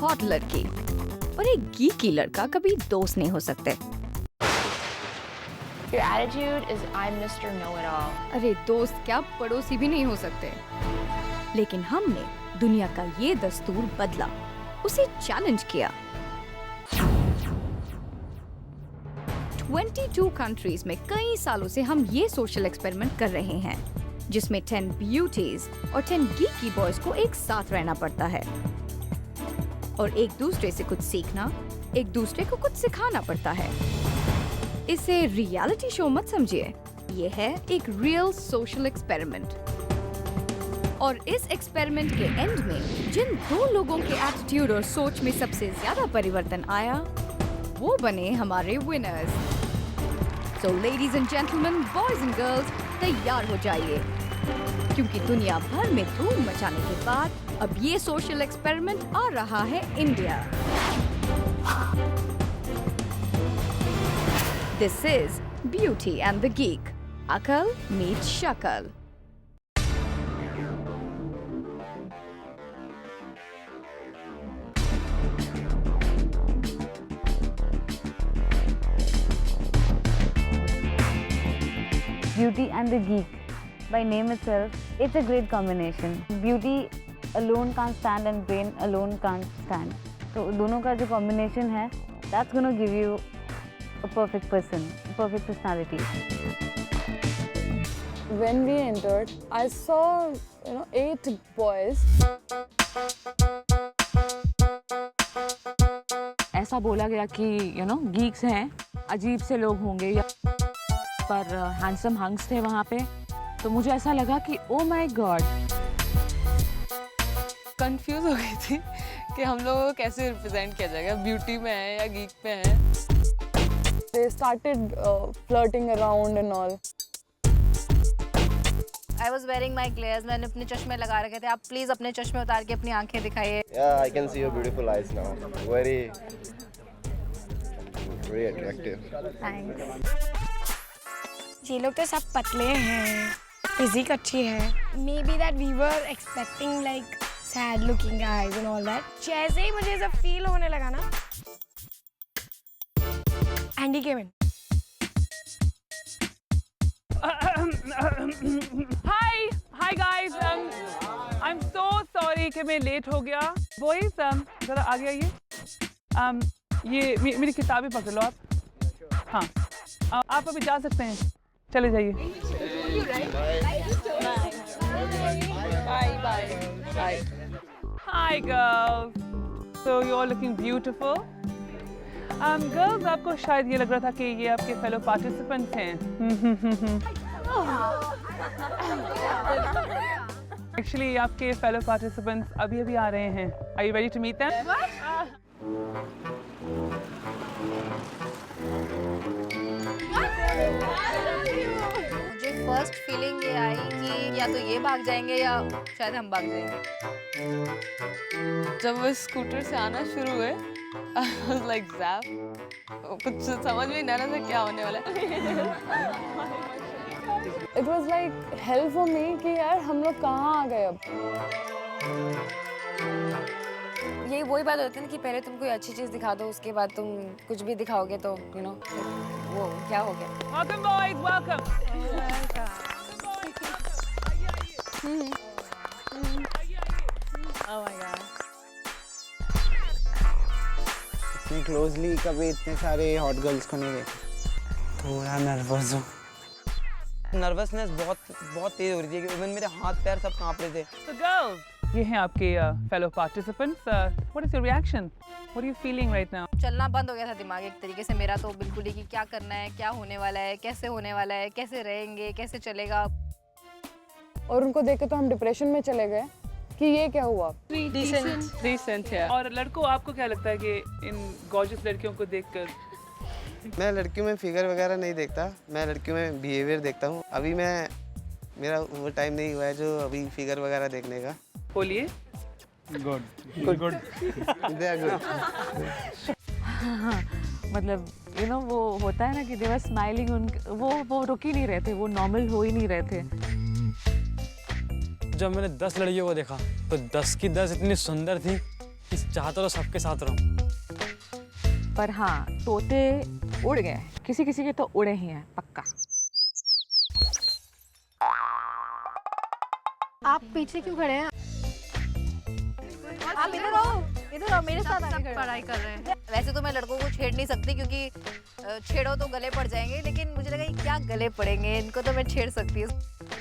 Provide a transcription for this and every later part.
Hot लड़की और एक गीकी लड़का कभी दोस्त नहीं हो सकते। Your attitude is I'm Mr. Know-it-all. अरे दोस्त क्या, पड़ोसी भी नहीं हो सकते। लेकिन हमने दुनिया का ये दस्तूर बदला, उसे चैलेंज किया। 22 कंट्रीज में कई सालों से हम ये सोशल एक्सपेरिमेंट कर रहे हैं, जिसमें 10 ब्यूटीज और 10 गीकी बॉयज को एक साथ रहना पड़ता है और एक दूसरे से कुछ सीखना, एक दूसरे को कुछ सिखाना पड़ता है। इसे रियलिटी शो मत समझिए, ये है एक रियल सोशल एक्सपेरिमेंट। और इस एक्सपेरिमेंट के एंड में जिन दो लोगों के एटीट्यूड और सोच में सबसे ज्यादा परिवर्तन आया, वो बने हमारे winners. So ladies and gentleman, boys and girls, तैयार हो जाइए, क्योंकि दुनिया भर में धूम मचाने के बाद अब ये सोशल एक्सपेरिमेंट आ रहा है India. This is Beauty and the Geek. Akal meets Shakal. Beauty and the Geek. By name itself, it's a great combination. Beauty alone can't stand and brain alone can't stand. तो दोनों का जो combination है, that's gonna give you a perfect person, a perfect personality. When we entered, I saw, 8 boys. ऐसा बोला गया कि geeks हैं, अजीब से लोग होंगे या पर हैंडसम हंग्स थे वहाँ पे, तो मुझे ऐसा लगा कि ओ माय गॉड। कंफ्यूज हो गई थी कि हम लोगों को कैसे रिप्रेजेंट किया जाएगा, ब्यूटी में है या गीक में है। They started flirting around and all. I was wearing my glares. मैंने अपने चश्मे लगा रखे थे। आप प्लीज अपने चश्मे उतार के अपनी आंखें दिखाइए। Yeah, I can see your beautiful eyes now. Very attractive. ये लोग तो सब पतले हैं, फिजिक अच्छी है। Maybe that we were expecting like sad looking guys and all that. जैसे ही मुझे ऐसा फील होने लगा ना, Andy came in. Hi guys. I'm so sorry कि मैं लेट हो गया। Boys, जरा आगे आइए। ये मेरी किताबें पकड़ लो आप। हाँ, आप अभी जा सकते हैं, चले जाइए। Bye. Hi girls. So you're looking beautiful. Girls, आपको शायद ये लग रहा था कि ये आपके फेलो पार्टिसिपेंट्स हैं। एक्चुअली आपके फेलो पार्टिसिपेंट्स अभी आ रहे हैं। Are you ready to meet them? मुझे फर्स्ट फीलिंग ये आई कि या तो ये भाग जाएंगे या शायद हम भाग जाएंगे। जब वो स्कूटर से आना शुरू हुए, I was like zap. कुछ समझ में नहीं आ रहा था क्या होने वाला है। It was like hell for me कि यार हम लोग कहाँ आ गए अब। यही वही बात होती है ना कि पहले तुम कोई अच्छी चीज दिखा दो, उसके बाद तुम कुछ भी दिखाओगे तो वो क्या हो गया। Welcome boys, welcome. Oh my God. इतनी क्लोजली कभी इतने सारे हॉट गर्ल्स को नहीं देखा। थोड़ा नर्वस हूँ। नर्वसनेस बहुत तेज हो रही थी कि इवन मेरे हाथ पैर सब कांप रहे थे। So girls, ये हैं आपके fellow participants. What is your reaction? What are you feeling right now? चलना बंद हो गया था दिमाग एक तरीके से मेरा, तो बिल्कुल ही कि क्या करना है, क्या होने वाला है, कैसे होने वाला है, कैसे रहेंगे, कैसे चलेगा। और उनको देख के तो हम डिप्रेशन में चले गए कि ये क्या हुआ। Decent है। और लड़कों, आपको क्या लगता है कि इन गॉर्जियस लड़कियों को देखकर? मैं लड़कियों में फिगर वगैरह नहीं देखता, मैं लड़कियों में बिहेवियर देखता हूँ। अभी मेरा वो टाइम नहीं हुआ है जो अभी फिगर वगैरह देखने का। बोलिए। गुड। They are good. मतलब वो होता है ना कि देवर स्माइलिंग, वो रुक ही नहीं रहे थे, वो नॉर्मल हो ही नहीं रहे थे। जब मैंने 10 लड़कियों को देखा तो 10 की 10 इतनी सुंदर थी चाहता तो सबके साथ रहूं। पर हाँ, तोते उड़ गए, किसी किसी के तो उड़े ही हैं पक्का। आप पीछे क्यों खड़े हैं? आप इधर आओ, मेरे साथ आके पढ़ाई कर रहे हैं। वैसे तो मैं लड़कों को छेड़ नहीं सकती क्योंकि छेड़ो तो गले पड़ जाएंगे, लेकिन मुझे लगा क्या गले पड़ेंगे, इनको तो मैं छेड़ सकती हूँ।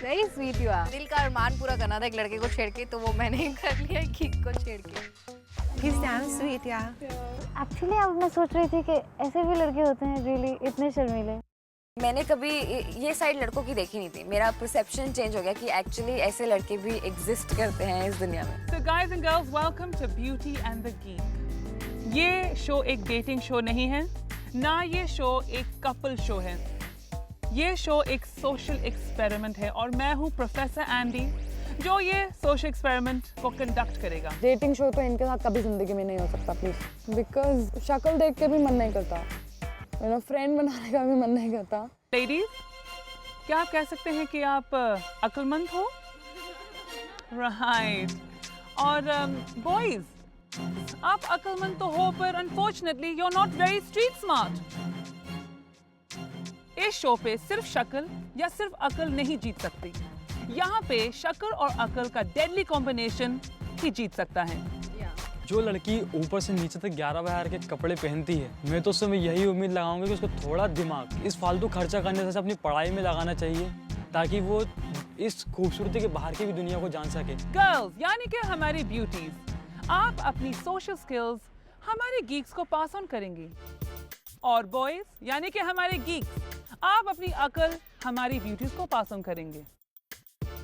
Very sweet you are. दिल का अरमान पूरा करना था एक लड़के को छेड़ के, तो वो मैंने कर लिया गीक को छेड़ के। He's damn sweet, yeah. Actually अब मैं सोच रही थी कि ऐसे भी लड़के होते हैं रियली इतने शर्मीले। मैंने कभी ये साइड लड़कों की देखी नहीं थी, मेरा परसेप्शन चेंज हो गया कि एक्चुअली ऐसे लड़के भी एग्जिस्ट करते हैं इस दुनिया में। So guys and girls, welcome to Beauty and the Geek. ये शो एक डेटिंग शो नहीं है, ना ये शो एक कपल शो है। ये शो एक सोशल एक्सपेरिमेंट है और मैं हूँ प्रोफेसर एंडी जो ये सोशल एक्सपेरिमेंट को कंडक्ट करेगा। डेटिंग शो तो इनके साथ कभी जिंदगी में नहीं हो सकता प्लीज, बिकॉज शक्ल देख के भी मन नहीं करता, यू नो, फ्रेंड बनाने का भी मन नहीं करता। लेडीज, क्या आप कह सकते हैं कि आप अक्लमंद हो? राइट। और बॉयज, आप अक्लमंद तो हो पर unfortunately you are not very street smart. इस शो पे सिर्फ शक्ल या सिर्फ अकल नहीं जीत सकती, यहाँ पे शक्ल और अकल का डेडली कॉम्बिनेशन ही जीत सकता है। जो लड़की ऊपर से नीचे तक 11 के कपड़े पहनती है, मैं तो उससे यही उम्मीद लगाऊंगा कि उसको थोड़ा दिमाग इस फालतू खर्चा करने से अपनी पढ़ाई में लगाना चाहिए, ताकि वो इस खूबसूरती के बाहर की भी दुनिया को जान सके। गर्ल्स यानी कि हमारी ब्यूटीज, आप अपनी सोशल स्किल्स हमारे गीक्स को पास ऑन करेंगी, और बॉयज यानी कि हमारे गीक्स, आप अपनी अकल हमारी ब्यूटीज को पास ऑन करेंगे।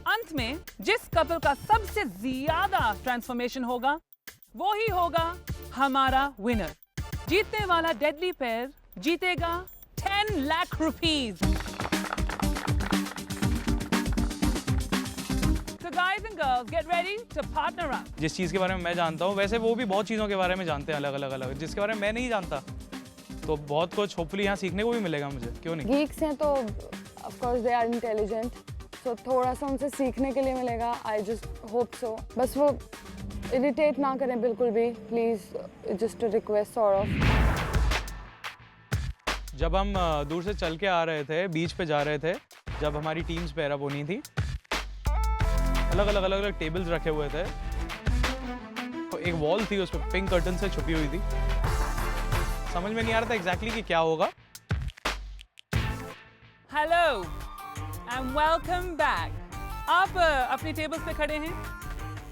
अंत में जिस कपल का सबसे ज्यादा ट्रांसफॉर्मेशन होगा वो ही होगा हमारा विनर। जीतने वाला डेडली पेयर जीतेगा 10 lakh rupees. So guys and girls, get ready to partner up. जिस चीज़ के बारे में मैं जानता हूँ, वैसे वो भी बहुत चीज़ों के बारे में जानते हैं अलग अलग, जिसके बारे में मैं नहीं जानता, तो बहुत कुछ होपफुली यहाँ सीखने को भी मिलेगा मुझे, क्यों नहीं। गीक्स हैं तो of course they are intelligent, so थोड़ा सा उनसे सीखने के लिए मिलेगा। I just hope so. बस वो इरिटेट ना करें बिल्कुल भी, please, just a request sort of. जब हम दूर से चल के आ रहे थे, बीच पे जा रहे थे, जब हमारी टीम्स पेयर अप होनी थी, अलग अलग टेबल्स रखे हुए थे, तो एक वॉल थी, उस पर पिंक कर्टन से छुपी हुई थी। समझ में नहीं आ रहा था एग्जैक्टली कि क्या होगा। Hello and welcome back. आप अपनी टेबल्स पे खड़े हैं,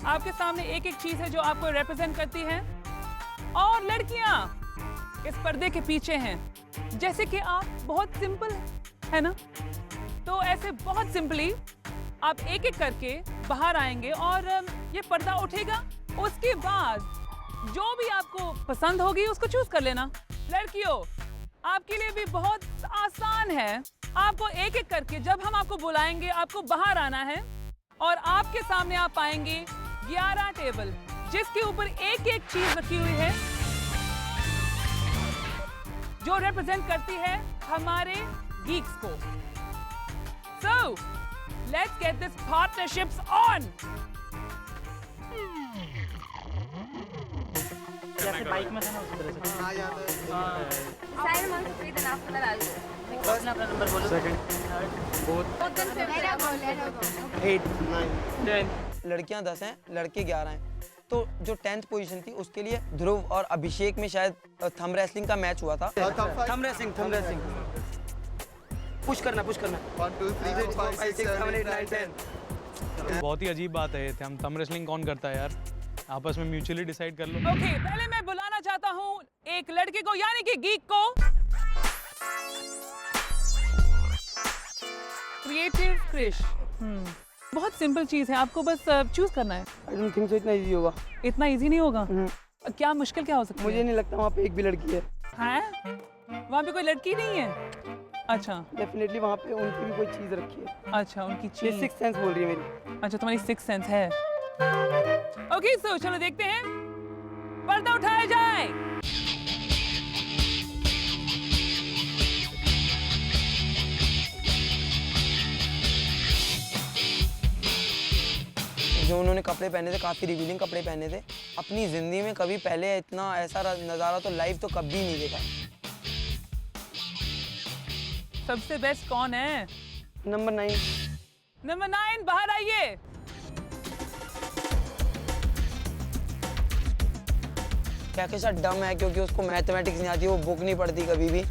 आपके सामने एक एक चीज है जो आपको रिप्रेजेंट करती है, और लड़कियां इस पर्दे के पीछे हैं। जैसे कि आप बहुत सिंपल है ना, तो ऐसे बहुत सिंपली आप एक एक करके बाहर आएंगे और ये पर्दा उठेगा। उसके बाद जो भी आपको पसंद होगी उसको चूज कर लेना। लड़कियों, आपके लिए भी बहुत आसान है, आपको एक एक करके जब हम आपको बुलाएंगे आपको बाहर आना है, और आपके सामने आप पाएंगे 11 टेबल जिसके ऊपर एक एक चीज रखी हुई है जो रिप्रेजेंट करती है हमारे गीक्स को। So, let's get this partnerships on. जैसे बाइक में था ना उसी तरह से। हाँ याद है। साइड में से प्रीत नाम पता डाल दो। बस अपना नंबर बोलो। Second, fourth, 8, 9, 10। लड़कियां 10 हैं, लड़के 11 हैं। तो जो 10th पोजीशन थी उसके लिए ध्रुव और अभिषेक में शायद थंब रेसलिंग का मैच हुआ था। Thumb wrestling. पुश करना। 1 2 3 4 5 6 7 8 9 10। बहुत ही अजीब बात है, हम थंब रेसलिंग कौन करता है यार, आपस में म्यूचुअली डिसाइड कर लो। ओके, पहले मैं बुलाना चाहता हूँ एक लड़के को यानी कि गीक को। क्रिएटिव क्रिश। बहुत सिंपल चीज है, आपको बस चूज करना है। आई डोंट थिंक सो इतना इजी होगा। इतना इजी नहीं होगा? क्या मुश्किल क्या हो सकता है? मुझे नहीं लगता वहाँ पे एक भी लड़की है। हैं? वहाँ पे कोई लड़की नहीं है? अच्छा, डेफिनेटली वहाँ पे उनकी भी कोई चीज रखी है। अच्छा, उनकी चीज। ये 6th सेंस बोल रही है मेरी। अच्छा, तुम्हारी 6th सेंस है। ओके, सो चलो देखते हैं, पर्दा उठाया जाए। जो उन्होंने कपड़े पहने थे, काफी रिवीलिंग कपड़े पहने थे। अपनी ज़िंदगी में कभी पहले इतना ऐसा नज़ारा तो लाइव तो कभी नहीं देखा। सबसे बेस्ट कौन है? नंबर 9। नंबर 9 बाहर आइए। क्या कैसा डम है क्योंकि उसको मैथमेटिक्स नहीं आती, वो बुक नहीं पढ़ती कभी भी।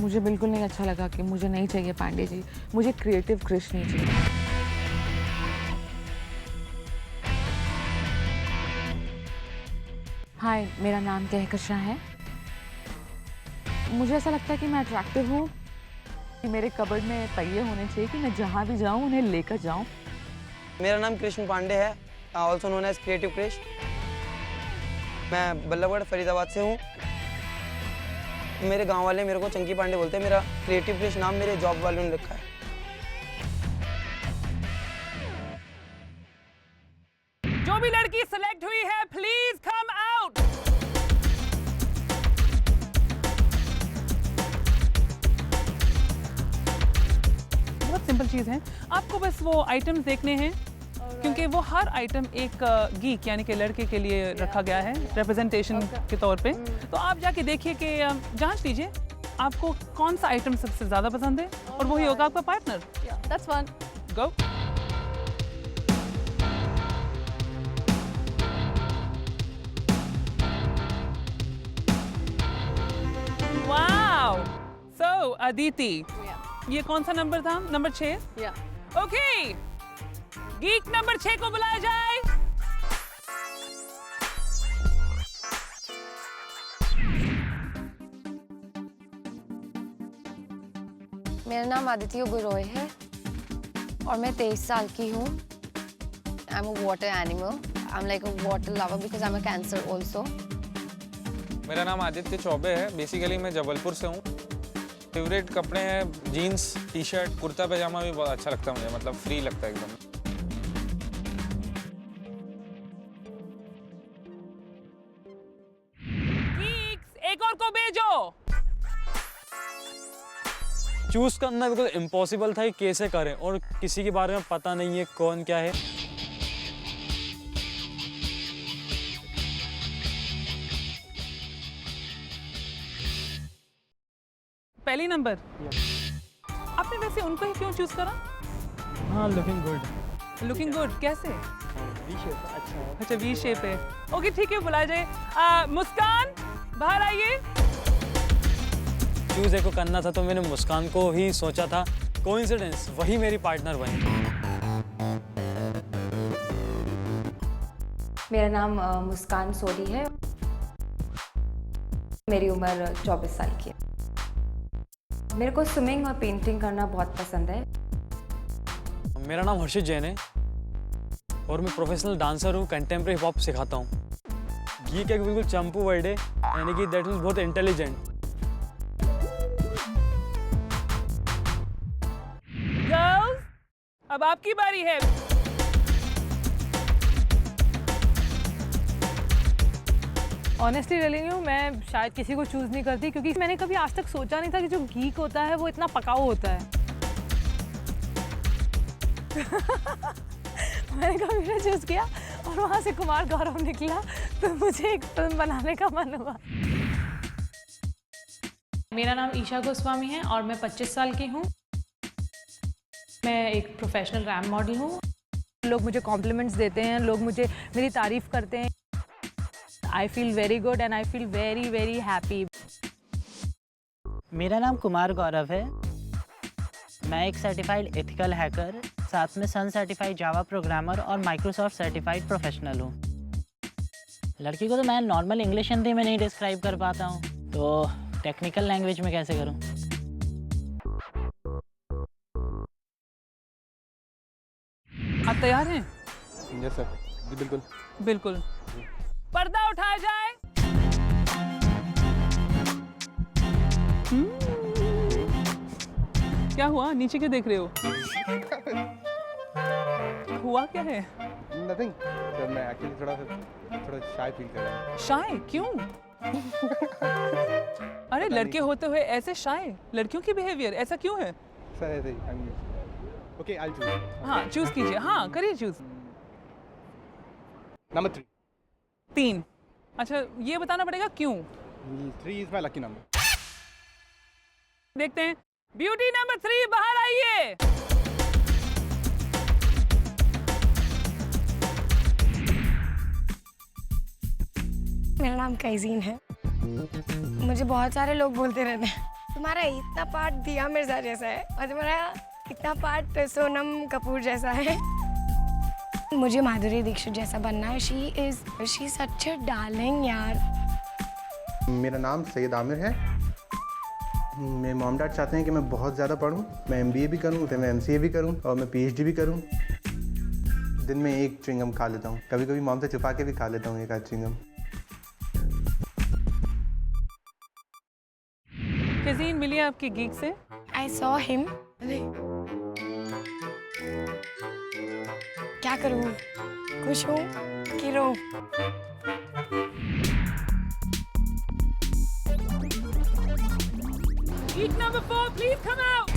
मुझे बिल्कुल नहीं अच्छा लगा कि मुझे नहीं चाहिए पांडे जी, मुझे क्रिएटिव क्रिश नहीं चाहिए। हाय, मेरा नाम कहकशा है। मुझे ऐसा लगता है कि मैं अट्रैक्टिव हूँ, कि मेरे कबर्ड में पहिए होने चाहिए कि मैं जहाँ भी जाऊँ उन्हें लेकर जाऊँ। मेरा नाम कृष्ण पांडे है, also known as creative Krish. मैं बल्लभगढ़ फरीदाबाद से हूँ। मेरे गांव वाले मेरे को चंकी पांडे बोलते हैं। मेरा क्रिएटिव क्रिश नाम मेरे जॉब वालों ने रखा है। जो भी लड़की सिलेक्ट हुई है प्लीज कम आउट। बहुत सिंपल चीज है, आपको बस वो आइटम्स देखने हैं क्योंकि वो हर आइटम एक गीक यानी कि लड़के के लिए रखा गया है रिप्रेजेंटेशन के तौर पे। तो आप जाके देखिए कि जांच लीजिए आपको कौन सा आइटम सबसे ज्यादा पसंद है और वही होगा आपका partner. That's fun. Go. Wow, so Aditi, ये कौन सा नंबर था? नंबर 6। ओके, गीक नंबर 6 को बुलाया जाए। मेरा नाम आदित्य गुरोय है और मैं 23 साल की हूँ। I am a water animal. I am like a water lover because I am a cancer also. मेरा नाम आदित्य चौबे है। बेसिकली मैं जबलपुर से हूँ। फेवरेट कपड़े हैं जीन्स, टी शर्ट, कुर्ता पैजामा भी बहुत अच्छा लगता है मुझे, मतलब फ्री लगता है एकदम। एक और को भेजो। चूज करना बिल्कुल इम्पॉसिबल था कि कैसे करें, और किसी के बारे में पता नहीं है कौन क्या है। पहली नंबर आपने वैसे उनको ही क्यों चूज करा? हाँ, लुकिंग गुड। लुकिंग गुड कैसे? अच्छा, वी शेप है। ओके ठीक है, बुलाया जाए। मुस्कान बाहर आइए। चूज एक को करना था तो मैंने मुस्कान को ही सोचा था। कोइंसिडेंस, वही मेरी पार्टनर बनी। मेरा नाम मुस्कान सोडी है। मेरी उम्र 24 साल की है। मेरे को स्विमिंग और पेंटिंग करना बहुत पसंद है। मेरा नाम हर्षित जैन है और मैं प्रोफेशनल डांसर हूँ, कंटेम्प्रेरी हिप हॉप सिखाता हूँ। गीक एक बिल्कुल चंपू वर्ड है, यानी कि दैट मीन्स बहुत इंटेलिजेंट। गर्ल्स, अब आपकी बारी है। ऑनेस्टली टेलिंग यू, मैं शायद किसी को चूज़ नहीं करती क्योंकि मैंने कभी आज तक सोचा नहीं था कि जो गीक होता है वो इतना पकाऊ होता है। मैंने कभी चूज़ किया और वहाँ से कुमार गौरव निकला तो मुझे एक फिल्म बनाने का मन हुआ। मेरा नाम ईशा गोस्वामी है और मैं 25 साल की हूँ। मैं एक प्रोफेशनल रैम मॉडल हूँ। लोग मुझे कॉम्प्लीमेंट्स देते हैं, लोग मुझे मेरी तारीफ़ करते हैं। I feel very good and I feel very very happy. मेरा नाम कुमार गौरव है। मैं एक सर्टिफाइड एथिकल हैकर, साथ में सन सर्टिफाइड जावा प्रोग्रामर और माइक्रोसॉफ्ट सर्टिफाइड प्रोफेशनल हूँ। लड़की को तो मैं नॉर्मल इंग्लिश हिंदी में नहीं डिस्क्राइब कर पाता हूँ, तो टेक्निकल लैंग्वेज में कैसे करूँ? आप तैयार हैं? यस सर, जी बिल्कुल। बिल्कुल। पर्दा उठाया जाए। क्या हुआ? नीचे क्यों देख रहे हो? हुआ क्या है? नथिंग सर, मैं एक्चुअली थोड़ा शाय फील कर रहा हूँ। शाय क्यों? अरे लड़के होते हुए ऐसे शाय, लड़कियों की बिहेवियर ऐसा क्यों है? सर ऐसे ही। Okay, I choose. हाँ चूज कीजिए। हाँ करिए चूज। नंबर 3। 3। अच्छा ये बताना पड़ेगा क्यों? 3 इज माय लकी नंबर। देखते हैं, ब्यूटी नंबर 3 बाहर आइए। मेरा नाम कैजीन है। मुझे बहुत सारे लोग बोलते रहते हैं तुम्हारा इतना पार्ट दिया मिर्जा जैसा है और तुम्हारा इतना पार्ट सोनम कपूर जैसा है। मुझे माधुरी दीक्षित जैसा बनना है। शी सच अ डार्लिंग यार। मेरा नाम सैयद आमिर है। मेरे मॉम डैड चाहते हैं कि मैं बहुत ज़्यादा पढूं, मैं MBA भी करूं, फिर मैं MCA भी करूं और मैं PhD भी करूं। दिन में एक च्युइंगम खा लेता हूं, कभी कभी मॉम से छुपा के भी खा लेता हूं एक आध च्युइंगम। कैजीन मिली आपकी गीक से? I saw him। क्या करूँ, खुश हूँ कि रो? Geek number 4, please come out.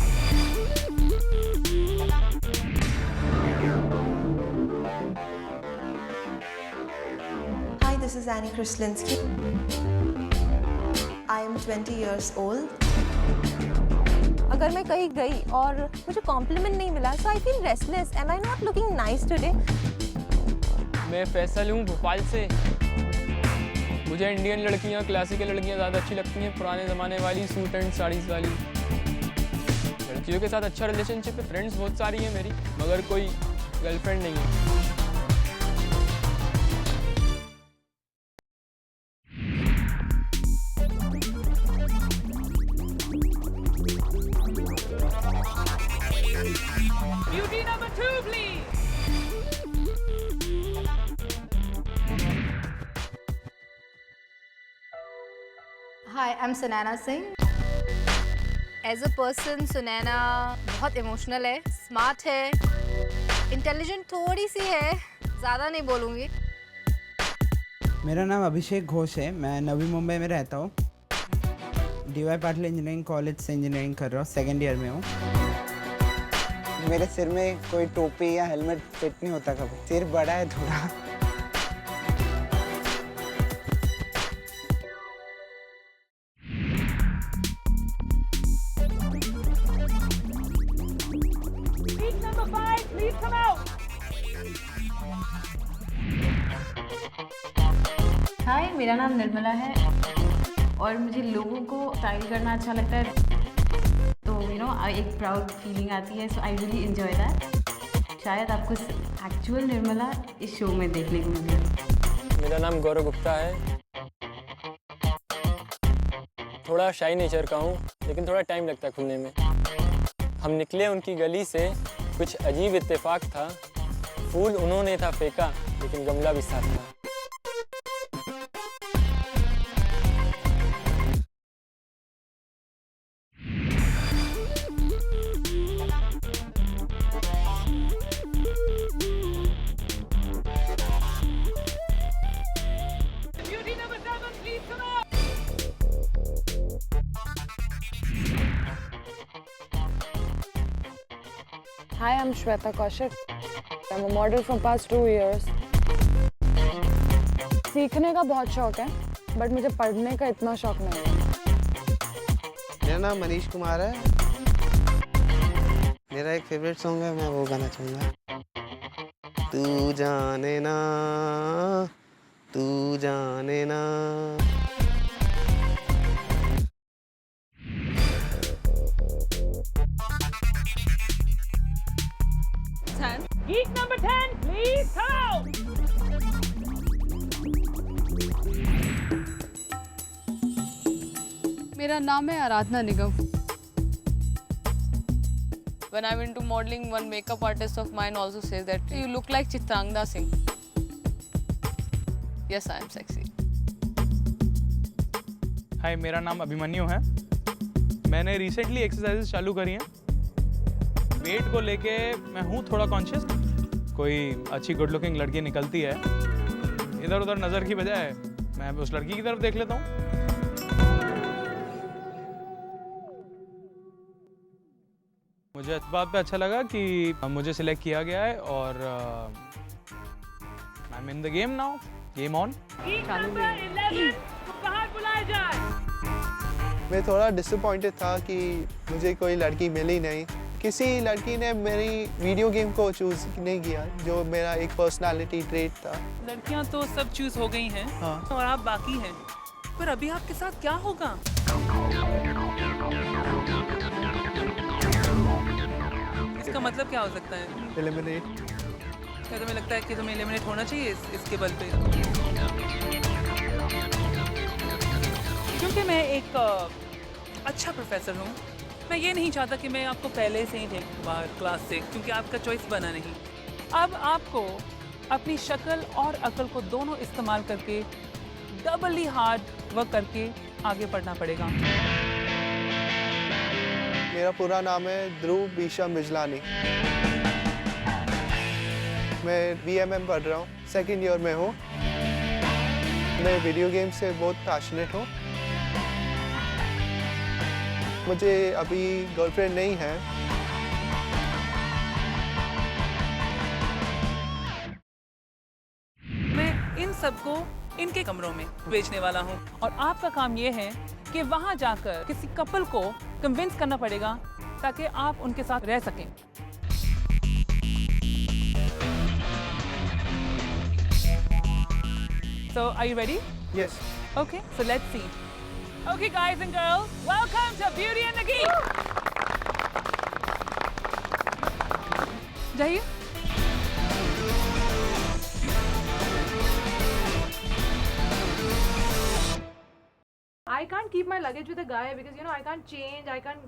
Hi, this is Annie Krislinski. I am 20 years old. अगर मैं कहीं गई और मुझे कॉम्प्लीमेंट नहीं मिला so I feel restless. Am I not looking nice today? मैं फैसल हूँ भोपाल से। मुझे इंडियन लड़कियाँ, क्लासिकल लड़कियाँ ज़्यादा अच्छी लगती हैं, पुराने ज़माने वाली सूट एंड साड़ीज़ वाली। लड़कियों के साथ अच्छा रिलेशनशिप है, फ्रेंड्स बहुत सारी हैं मेरी, मगर कोई गर्लफ्रेंड नहीं है। Beauty number 2, please. Hi, I'm Sunana Singh. As a person, Sunana बहुत इमोशनल है, स्मार्ट है, इंटेलिजेंट थोड़ी सी है, ज़्यादा नहीं बोलूँगी। मेरा नाम अभिषेक घोष है। मैं नवी मुंबई में रहता हूँ। DY पाटिल इंजीनियरिंग कॉलेज से इंजीनियरिंग कर रहा हूँ, 2nd ईयर में हूँ। मेरे सिर में कोई टोपी या हेलमेट फिट नहीं होता कभी, सिर बड़ा है थोड़ा। Geek number 5, please come out. हाय, मेरा नाम निर्मला है और मुझे लोगों को स्टाइल करना अच्छा लगता है, तो एक प्राउड फीलिंग आती है। सो आई रियली एंजॉय दैट। शायद आपको एक्चुअल निर्मला इस शो में देखने को मिले। मेरा नाम गौरव गुप्ता है। थोड़ा शाई नेचर का हूँ, लेकिन थोड़ा टाइम लगता है खुलने में। हम निकले उनकी गली से, कुछ अजीब इत्तेफाक था। फूल उन्होंने था फेंका, लेकिन गमला भी साथ था। Beauty number 7, please come out. Hi, I'm Shweta Kaushik. I'm a model from past 2 years. सीखने का बहुत शौक है, बट मुझे पढ़ने का इतना शौक नहीं है। मेरा नाम मनीष कुमार है। मेरा एक फेवरेट सॉन्ग है, मैं वो गाना चाहूँगा। तू जाने ना, तू जाने ना। Geek number 10, please come out. मेरा नाम है आराधना निगम। When I'm into modeling, one makeup artist of mine also says that you look like Chitrangda Singh. Yes, I am sexy. हाय, मेरा नाम अभिमन्यु है। मैंने रिसेंटली एक्सरसाइजेस चालू करी हैं। वेट को लेके मैं हूँ थोड़ा कॉन्शियस। कोई अच्छी गुड लुकिंग लड़की निकलती है, इधर उधर नज़र की बजाय मैं उस लड़की की तरफ देख लेता हूँ। मुझे इस बात पे अच्छा लगा कि मुझे सिलेक्ट किया गया है और I am in the game now. Game on. बाहर बुलाया जाए। मैं थोड़ा डिसअपॉइंटेड था कि मुझे कोई लड़की मिली नहीं। किसी लड़की ने मेरी वीडियो गेम को चूज़ नहीं किया, जो मेरा एक पर्सनालिटी ट्रेट था। लड़कियां तो सब चूज हो गई हैं हाँ। और आप बाकी हैं, पर अभी आपके साथ क्या होगा? इसका मतलब क्या हो सकता है? एलिमिनेट। क्या तुम्हें लगता है कि तुम्हें एलिमिनेट होना चाहिए इसके बल पे? क्योंकि मैं एक अच्छा प्रोफेसर हूँ, मैं ये नहीं चाहता कि मैं आपको पहले से ही फेंक बाहर क्लास से, क्योंकि आपका चॉइस बना नहीं। अब आपको अपनी शक्ल और अकल को दोनों इस्तेमाल करके डबली हार्ड वर्क करके आगे बढ़ना पड़ेगा। मेरा पूरा नाम है ध्रुव बीशा मिजलानी। मैं BMM पढ़ रहा हूँ, 2nd ईयर में हूँ। मैं वीडियो गेम से बहुत पैशनेट हूँ। मुझे अभी गर्लफ्रेंड नहीं है। मैं इन सबको इनके कमरों में बेचने वाला हूँ और आपका काम ये है कि वहाँ जाकर किसी कपल को कन्विंस करना पड़ेगा ताकि आप उनके साथ रह सकें। So, are you ready? Yes. Okay, so let's see. Okay, guys and girls, welcome to Beauty and the Geek. जाइए। I can't keep my luggage with a guy because I can't change, I can't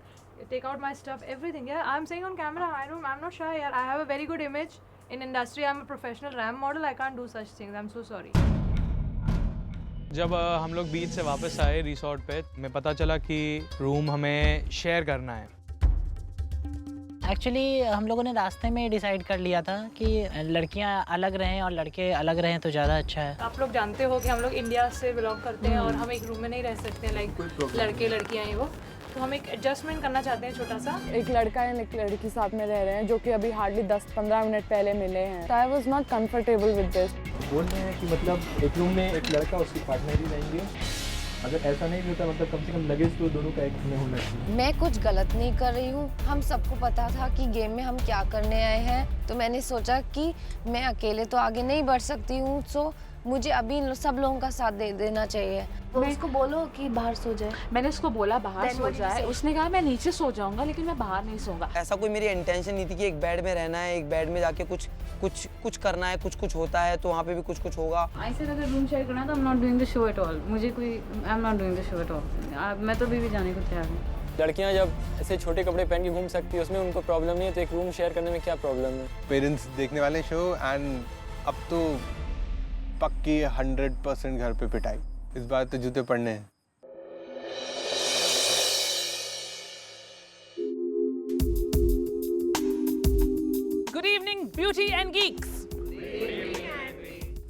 take out my stuff, everything. Yeah, I'm saying on camera, I'm not shy. Yeah, I have a very good image in industry. I'm a professional RAM model. I can't do such things. I'm so sorry. जब हम लोग बीच से वापस आए resort पे, मैं पता चला कि रूम हमें शेयर करना है। एक्चुअली हम लोगों ने रास्ते में डिसाइड कर लिया था कि लड़कियां अलग रहें और लड़के अलग रहें तो ज़्यादा अच्छा है। आप लोग जानते हो कि हम लोग इंडिया से बिलोंग करते हैं और हम एक रूम में नहीं रह सकते, लाइक लड़के लड़कियां हैं वो, तो हम एक एडजस्टमेंट करना चाहते हैं छोटा सा। एक लड़का या एक लड़की साथ में रह रहे हैं जो कि अभी हार्डली 10-15 मिनट पहले मिले हैं। I was not comfortable with this. बोल रहे हैं कि मतलब एक रूम में एक लड़का उसकी पार्टनर ही रहेंगे, अगर ऐसा नहीं होता मतलब कम से कम लगेज तो दोनों का एक में होना चाहिए। मैं कुछ गलत नहीं कर रही हूँ, हम सबको पता था कि गेम में हम क्या करने आए हैं, तो मैंने सोचा कि मैं अकेले तो आगे नहीं बढ़ सकती हूँ, सो मुझे अभी सब लोगों का साथ दे देना चाहिए। तो उसको बोलो कि बाहर सो जाए। मैंने उसको बोला बाहर सो जाए, उसने कहा मैं नीचे सो जाऊंगा लेकिन मैं बाहर नहीं सोऊंगा। ऐसा कोई मेरी इंटेंशन नहीं थी कि एक बेड में रहना है, एक बेड में जाके कुछ करना है, कुछ होता है तो वहाँ पे भी कुछ होगा। ऐसे अगर रूम शेयर करना तो I am not doing the show at all. मुझे कोई I am not doing the show at all. मैं तो भी जाने को तैयार हूँ। लड़कियां जब ऐसे छोटे कपड़े पहन के घूम सकती है उसमें उनको प्रॉब्लम नहीं है, तो एक रूम शेयर करने में क्या प्रॉब्लम है? पेरेंट्स देखने वाले शो एंड अब तो पक्की 100% घर पे पिटाई। इस बार तो जूते पड़ने हैं। Good evening, beauty and geeks.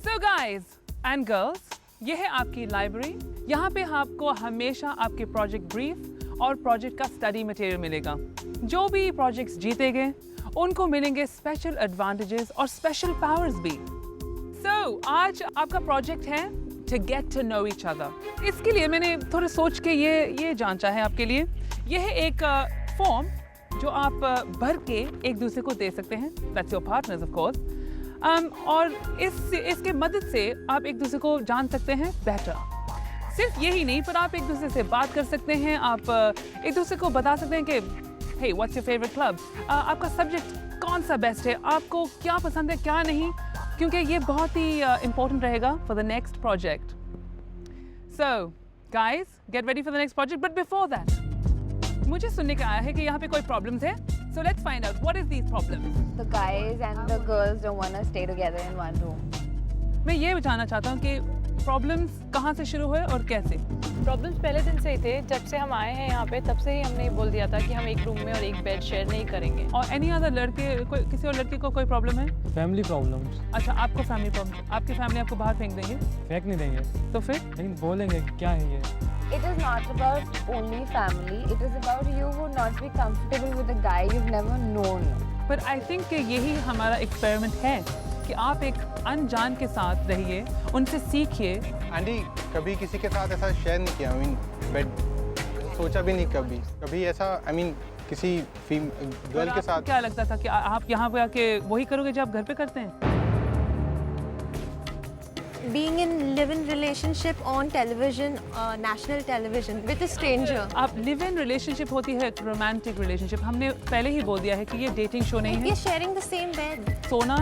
So guys and girls, ये है आपकी लाइब्रेरी। यहाँ पे आपको हमेशा आपके प्रोजेक्ट ब्रीफ और प्रोजेक्ट का स्टडी मटेरियल मिलेगा। जो भी प्रोजेक्ट्स जीते गए उनको मिलेंगे स्पेशल एडवांटेजेस और स्पेशल पावर्स भी। So, आज आपका प्रोजेक्ट है to get to know each other. इसके लिए मैंने थोड़ा सोच के ये जांचा है आपके लिए। यह है एक फॉर्म जो आप भर के एक दूसरे को दे सकते हैं। That's your partners of course. और इसके मदद से आप एक दूसरे को जान सकते हैं better. सिर्फ यही नहीं, पर आप एक दूसरे से बात कर सकते हैं। आप एक दूसरे को बता सकते हैं कि hey, what's your favorite club? आपका सब्जेक्ट कौन सा बेस्ट है, आपको क्या पसंद है क्या नहीं, क्योंकि ये बहुत ही important रहेगा for the next project. So, guys, get ready for the next project. But before that, मुझे सुनने का आया है कि यहाँ पे कोई problems है. So let's find out what is these problems. The guys and the girls don't want to stay together in one room. मैं ये जानना चाहता हूँ कि प्रॉब्लम्स कहाँ से शुरू हुए और कैसे? प्रॉब्लम्स पहले दिन से ही थे, जब से हम आए हैं यहाँ पे तब से ही हमने बोल दिया था कि हम एक रूम में और एक बेड शेयर नहीं करेंगे। और एनी अदर किसी और लड़के को कोई प्रॉब्लम है? Family problems. अच्छा, आपको फैमिली प्रॉब्लम, आपकी फैमिली आपको बाहर फेंक देंगे? फेंक नहीं देंगे। तो फिर? लेकिन बोलेंगे क्या है ये? It is not about only family. It is about you who not be comfortable with a guy you've never known. But I think कि यही हमारा एक्सपेरिमेंट है कि आप एक अनजान के साथ रहिए, उनसे सीखिए। एंडी, कभी किसी के साथ ऐसा शेयर नहीं किया, बेड सोचा भी नहीं कभी ऐसा, किसी गर्ल के साथ। क्या लगता था कि आप यहाँ पे आके वही करोगे जो आप घर पे करते हैं? Being in live-in relationship on television, national television with a stranger. आप लिव इन रिलेशनशिप होती है रोमांटिक रिलेशनशिप, हमने पहले ही बोल दिया है कि ये डेटिंग शो नहीं है। You're sharing the same bed. सोना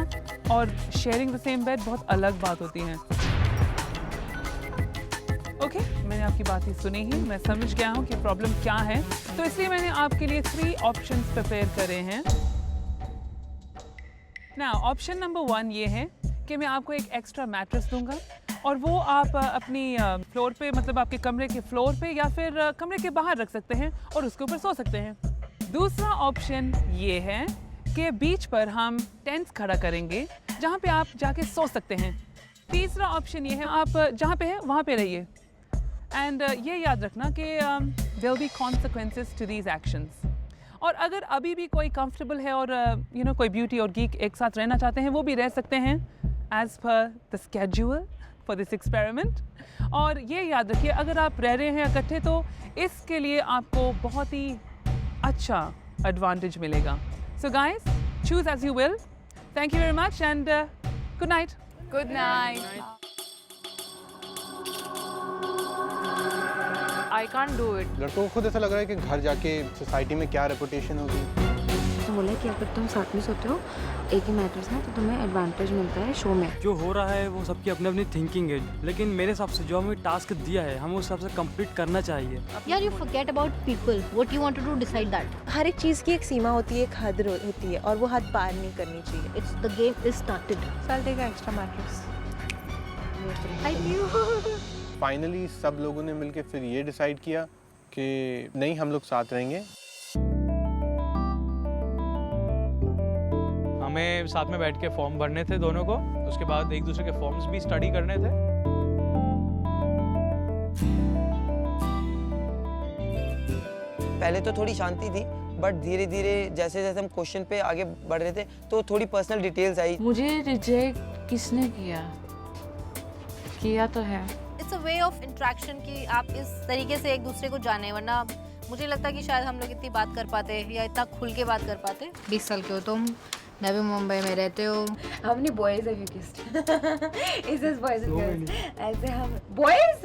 और शेयरिंग द सेम बेड बहुत अलग बात होती है। ओके, मैंने आपकी बात ही सुनी ही, मैं समझ गया हूँ कि प्रॉब्लम क्या है, तो इसलिए मैंने आपके लिए 3 ऑप्शंस प्रिपेयर करे हैं। नाउ ऑप्शन नंबर 1 ये है कि मैं आपको एक एक्स्ट्रा मैट्रेस दूंगा और वो आप अपनी फ्लोर पे, मतलब आपके कमरे के फ्लोर पे या फिर कमरे के बाहर रख सकते हैं और उसके ऊपर सो सकते हैं। दूसरा ऑप्शन ये है कि बीच पर हम टेंट्स खड़ा करेंगे जहाँ पे आप जाके सो सकते हैं। तीसरा ऑप्शन ये है आप जहाँ पे है वहाँ पे रहिए। एंड ये याद रखना कि there will be consequences to these actions. और अगर अभी भी कोई कंफर्टेबल है और कोई ब्यूटी और गीक एक साथ रहना चाहते हैं, वो भी रह सकते हैं as per the schedule for this experiment. और ये याद रखिए, अगर आप रह रहे हैं इकट्ठे तो इसके लिए आपको बहुत ही अच्छा एडवांटेज मिलेगा। So guys, choose as you will. Thank you very much and good night. Good night. I can't do it. लड़कों को खुद ऐसा लग रहा है कि घर जाके सोसाइटी में क्या रेपुटेशन होगी। तो बोला कि अगर तुम साथ में सोते हो एक ही मैट्रेस में तो तुम्हें एडवांटेज मिलता है शो में। जो हो रहा है वो सबकी अपनी अपनी थिंकिंग है, लेकिन मेरे हिसाब से जो हमें टास्क दिया है हमें उस हिसाब से कंप्लीट करना चाहिए। यार you forget about people, what you want to do, decide that. हर एक चीज़ की एक सीमा होती है, एक हद होती है और वो हद पार नहीं करनी चाहिए। It's the game is started. I'll take an extra mattress. I knew. Finally सब लोगों ने मिलकर फिर ये डिसाइड किया कि नहीं, हम लोग साथ रहेंगे। हमें साथ में बैठ के फॉर्म भरने थे दोनों को, उसके बाद एक दूसरे के फॉर्म्स भी स्टडी करने थे। पहले तो थोड़ी शांति थी, बट धीरे धीरे जैसे जैसे हम क्वेश्चन पे आगे बढ़ रहे थे तो थोड़ी पर्सनल डिटेल्स आई। मुझे रिजेक्ट किसने किया तो है। It's a way of interaction कि आप इस तरीके से एक दूसरे को जाने, वरना मुझे लगता है कि शायद हम लोग इतनी बात कर पाते या इतना खुल के बात कर पाते। 20 साल के हो तुम, नवी मुंबई में रहते हो। How many boys have you kissed? Is this boys and girls? ऐसे हम boys?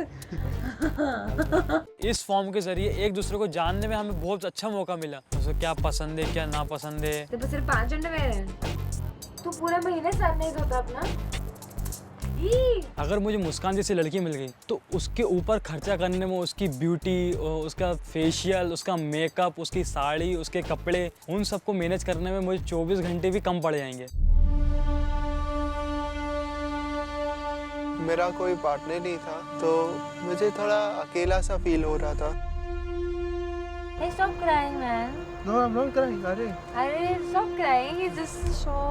इस फॉर्म के जरिए एक दूसरे को जानने में हमें बहुत अच्छा मौका मिला। उसे क्या पसंद है, क्या ना पसंद है। तो सिर्फ 5 अंडरवेयर हैं। तू पूरे महीने साथ नहीं धोता अपना? अगर मुझे मुस्कान जैसी लड़की मिल गई तो उसके ऊपर खर्चा करने में, उसकी ब्यूटी, उसका फेशियल, उसका मेकअप, उसकी साड़ी, उसके कपड़े, उन सबको मैनेज करने में मुझे 24 घंटे भी कम पड़ जाएंगे। मेरा कोई पार्टनर नहीं था तो मुझे थोड़ा अकेला सा फील हो रहा था। Hey, stop crying, man. No, I'm not crying. अरे stop crying. It's just show.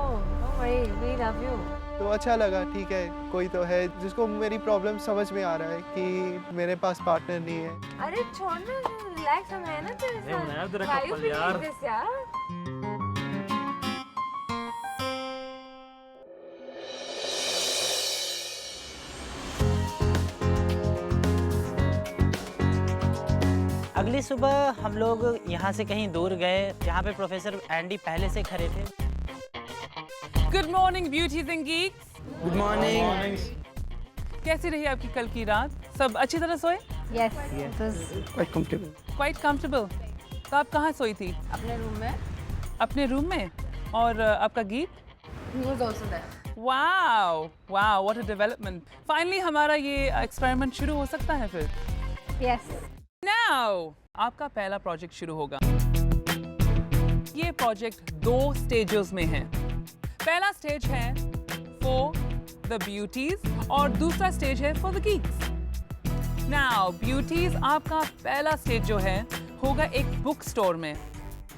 Don't worry. We love you. तो अच्छा लगा, ठीक है, कोई तो है जिसको मेरी प्रॉब्लम समझ में आ रहा है कि मेरे पास पार्टनर नहीं है। अरे छोड़ ना, रिलैक्स, हम है ना तेरे साथ। Why you feeling this, यार? अगली सुबह हम लोग यहाँ से कहीं दूर गए जहाँ पे प्रोफेसर एंडी पहले से खड़े थे। Good morning beauties and geeks. Good morning. कैसी रही आपकी कल की रात? सब अच्छी तरह सोए? Yes. It was quite comfortable. Quite comfortable. तो आप कहाँ सोई थी? अपने रूम में। अपने रूम में? और आपका गीत? He was also there. Wow, wow, what a development. Finally हमारा ये एक्सपेरिमेंट शुरू हो सकता है फिर? Yes. Now, आपका पहला प्रोजेक्ट शुरू होगा। ये प्रोजेक्ट 2 स्टेजेस में है। पहला स्टेज है for the beauties और दूसरा स्टेज है for the geeks. Now, beauties, आपका पहला स्टेज जो है होगा एक बुक स्टोर में।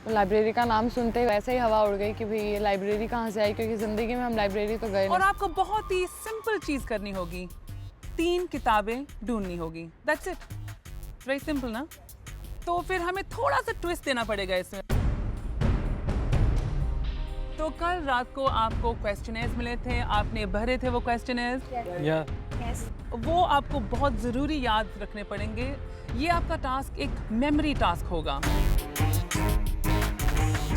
लाइब्रेरी का नाम सुनते ही वैसे ही हवा उड़ गई कि भाई ये लाइब्रेरी कहाँ से आई, क्योंकि ज़िंदगी में हम लाइब्रेरी तो गए नहीं। और आपको बहुत ही सिंपल चीज़ करनी होगी, 3 किताबें ढूंढनी होगी। That's it. Very simple ना? तो फिर हमें थोड़ा सा ट्विस्ट देना पड़ेगा इसमें। तो कल रात को आपको क्वेश्चनर्स मिले थे, आपने भरे थे वो क्वेश्चनर्स। या वो आपको बहुत ज़रूरी याद रखने पड़ेंगे। ये आपका टास्क एक मेमोरी टास्क होगा।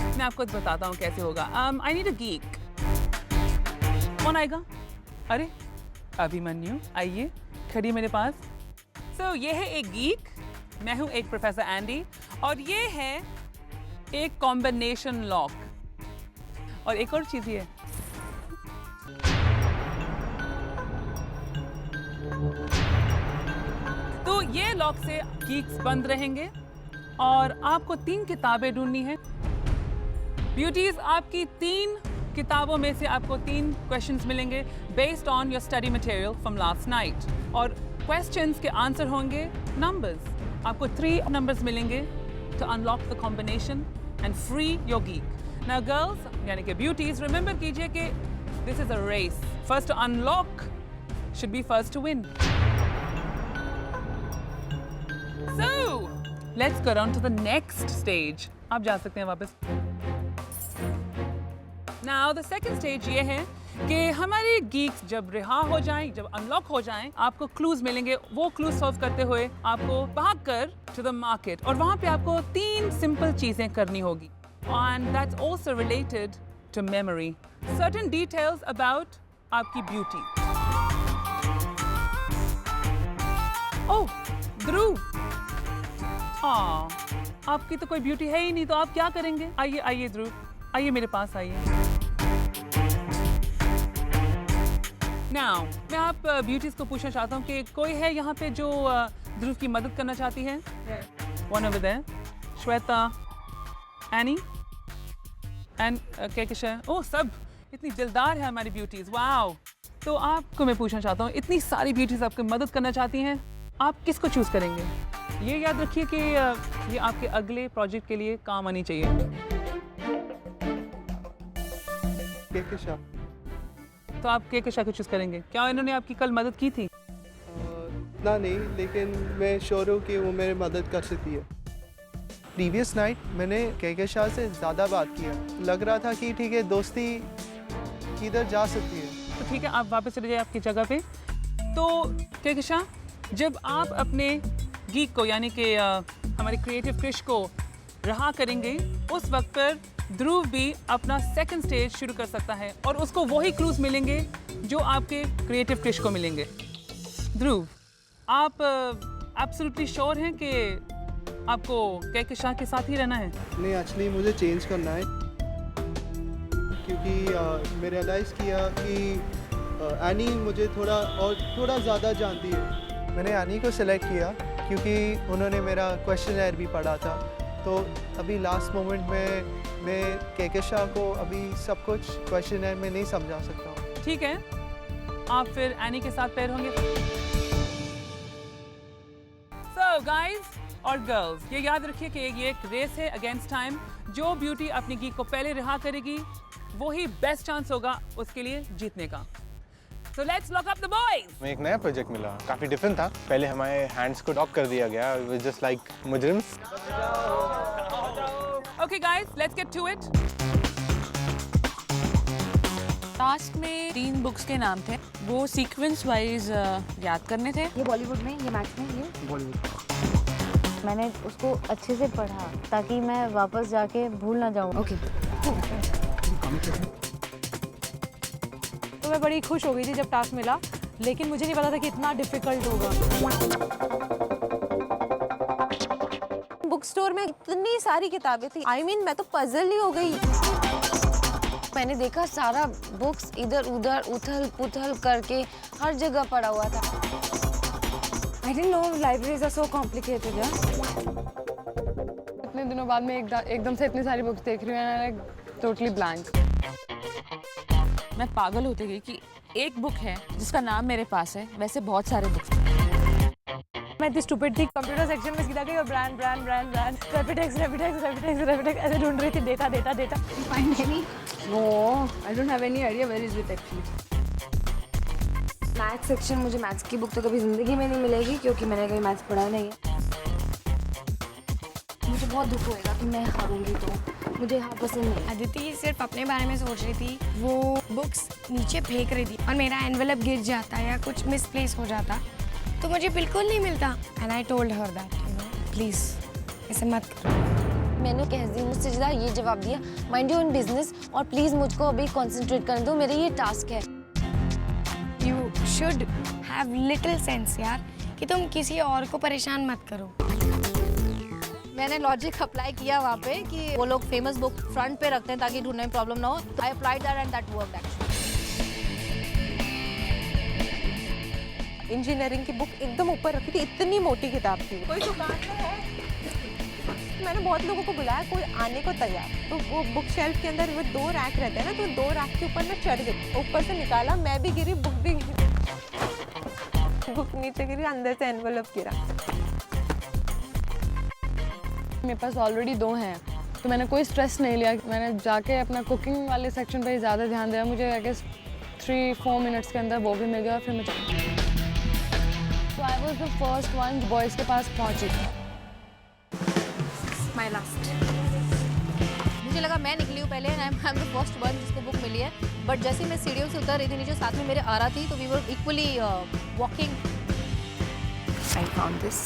मैं आपको बताता हूँ कैसे होगा। आई नीड अ गीक। कौन आएगा? अरे अभिमन्यु आइए, खड़ी मेरे पास। सो ये है एक गीक, मैं हूँ एक प्रोफेसर एंडी, और ये है एक कॉम्बिनेशन लॉक। और एक और चीज़ है, तो ये लॉक से गीक्स बंद रहेंगे और आपको 3 किताबें ढूंढनी है। ब्यूटीज, आपकी 3 किताबों में से आपको 3 क्वेश्चंस मिलेंगे based on your study material from last night, और क्वेश्चंस के आंसर होंगे नंबर्स। आपको 3 नंबर्स मिलेंगे to unlock the combination and free your geek. Now girls, यानी कि ब्यूटीज, रिमेंबर कीजिए कि this is a race. First to unlock should be first to win. So, let's go on to the next stage. आप जा सकते हैं वापस। Now, the second stage ये है कि हमारे geeks जब रिहा हो जाएं, जब अनलॉक हो जाएं, आपको क्लूज मिलेंगे। वो क्लूज सॉल्व करते हुए आपको भागकर to the market, और वहाँ पे आपको 3 सिंपल चीजें करनी होगी। And that's also related to memory. Certain details about आपकी beauty. Oh, Dhruv. आपकी तो कोई ब्यूटी है ही नहीं, तो आप क्या करेंगे? आइए आइए ध्रुव, आइए मेरे पास आइए। Now, मैं आप ब्यूटीज को पूछना चाहता हूँ कि कोई है यहाँ पे जो ध्रुव की मदद करना चाहती है? One over there. Shweta, Annie and केकिशा। ओह, सब इतनी दिलदार है हमारी ब्यूटीज। वाओ। तो आपको मैं पूछना चाहता हूँ, इतनी सारी ब्यूटीज आपकी मदद करना चाहती हैं, आप किसको चूज करेंगे? ये याद रखिए कि ये आपके अगले प्रोजेक्ट के लिए काम आनी चाहिए। केकिशा। तो आप केकिशा को चूज करेंगे। क्या इन्होंने आपकी कल मदद की थी? ना नहीं, लेकिन मैं श्योर हूँ कि वो मेरी मदद कर सकती है। प्रीवियस नाइट मैंने केकिशा से ज़्यादा बात किया, लग रहा था कि ठीक है, दोस्ती किधर जा सकती है। तो ठीक है, आप वापस चले जाइए आपकी जगह पे। तो केकिशा, जब आप अपने गीक को, यानी कि हमारे क्रिएटिव क्रिश को रहा करेंगे, उस वक्त पर ध्रुव भी अपना सेकंड स्टेज शुरू कर सकता है और उसको वही क्लूज मिलेंगे जो आपके क्रिएटिव क्रिश को मिलेंगे। ध्रुव, आप एब्सोल्युटली श्योर हैं कि आपको केकिशा के साथ ही रहना है? नहीं, एक्चुअली मुझे चेंज करना है, क्योंकि मैं रियलाइज़ किया कि एनी मुझे थोड़ा ज़्यादा जानती है। मैंने एनी को सिलेक्ट किया क्योंकि उन्होंने मेरा क्वेश्चनर भी पढ़ा था। तो अभी लास्ट मोमेंट में मैं केकिशा को अभी सब कुछ क्वेश्चनर में नहीं समझा सकता हूँ। ठीक है, आप फिर एनी के साथ पेयर होंगे। So guys और गर्ल्स, ये याद रखिए कि ये एक रेस है अगेंस्ट टाइम। जो ब्यूटी अपनी गीक को पहले रिहा करेगी, वही बेस्ट चांस होगा उसके लिए जीतने का। So let's lock up the boys. हमें एक नया प्रोजेक्ट मिला, काफ़ी डिफरेंट था। पहले हमारे हैंड्स को लॉक कर दिया गया, it was just like मुजरिम्स। Okay guys, let's get to it. Task में 3 बुक्स के नाम थे, वो सीक्वेंस वाइज याद करने थे। ये बॉलीवुड में, ये मैथ्स में, ये बॉलीवुड। मैंने उसको अच्छे से पढ़ा ताकि मैं वापस जाके भूल ना जाऊँ। ओके। तो मैं बड़ी खुश हो गई थी जब टास्क मिला, लेकिन मुझे नहीं पता था कि इतना डिफिकल्ट होगा। बुक स्टोर में इतनी सारी किताबें थी, I mean, मैं तो पजल ही हो गई। मैंने देखा सारा बुक्स इधर उधर उथल पुथल करके हर जगह पड़ा हुआ था। I didn't know libraries are so complicated, yeah? इतने दिनों बाद मैं एकदम से इतनी सारी बुक्स देख रही हूँ, लाइक टोटली ब्लैंक। मैं पागल होती गई कि एक बुक है जिसका नाम मेरे पास है, वैसे बहुत सारे बुक्स। मैं इतनी स्टूपिड थी, कंप्यूटर सेक्शन में सीधा गई और ब्रांड रैपिडेक्स ऐसे ढूंढ रही थी, data. Find any? No, I don't have any idea where is it actually. Maths section, मुझे मैथ्स की बुक तो कभी ज़िंदगी में नहीं मिलेगी क्योंकि मैंने कभी मैथ्स पढ़ा नहीं है। मुझे बहुत दुख होएगा कि मैं हारूंगी तो, मुझे हाँ पसंद है। अदिति सिर्फ अपने बारे में सोच रही थी, वो बुक्स नीचे फेंक रही थी और मेरा एनवेलप गिर जाता या कुछ मिसप्लेस हो जाता तो मुझे बिल्कुल नहीं मिलता। And I told her that please ऐसे मत करो। मैंने कह दी मुझसे ज़्यादा ये जवाब दिया, माइंड योर ओन बिजनेस और प्लीज़ मुझको अभी कंसंट्रेट करने दो, मेरे ये टास्क है। You should have little sense यार कि तुम किसी और को परेशान मत करो। मैंने लॉजिक अप्लाई किया वहाँ पे कि वो लोग फेमस बुक फ्रंट पे रखते हैं ताकि ढूंढने में प्रॉब्लम ना हो। I applied that and that worked actually. Engineering की बुक एकदम ऊपर रखी थी, इतनी मोटी किताब थी। कोई दुकान में है? मैंने बहुत लोगों को बुलाया, कोई आने को तैयार। तो वो बुक शेल्फ के अंदर वो 2 रैक रहते हैं ना, तो 2 रैक के ऊपर मैं चढ़ गई, ऊपर से निकाला, मैं भी गिरी, बुक भी गिरी, बुक नीचे गिरी, अंदर से एनवेलप गिरा। मेरे पास ऑलरेडी 2 हैं तो मैंने कोई स्ट्रेस नहीं लिया। मैंने जाके अपना कुकिंग वाले सेक्शन पर ही ज़्यादा ध्यान दिया। मुझे आई गेस 3-4 मिनट्स के अंदर वो भी मिल गया और फिर मुझे तो I was the first one boys के पास पहुँची। My last. मुझे लगा मैं निकली हूँ पहले, आई एम द फर्स्ट वन जिसको बुक मिली है। बट जैसे मैं सीढ़ियों से उतर रही थी नीचे, साथ में मेरे आ रहा थी, तो we were equally walking. I found this.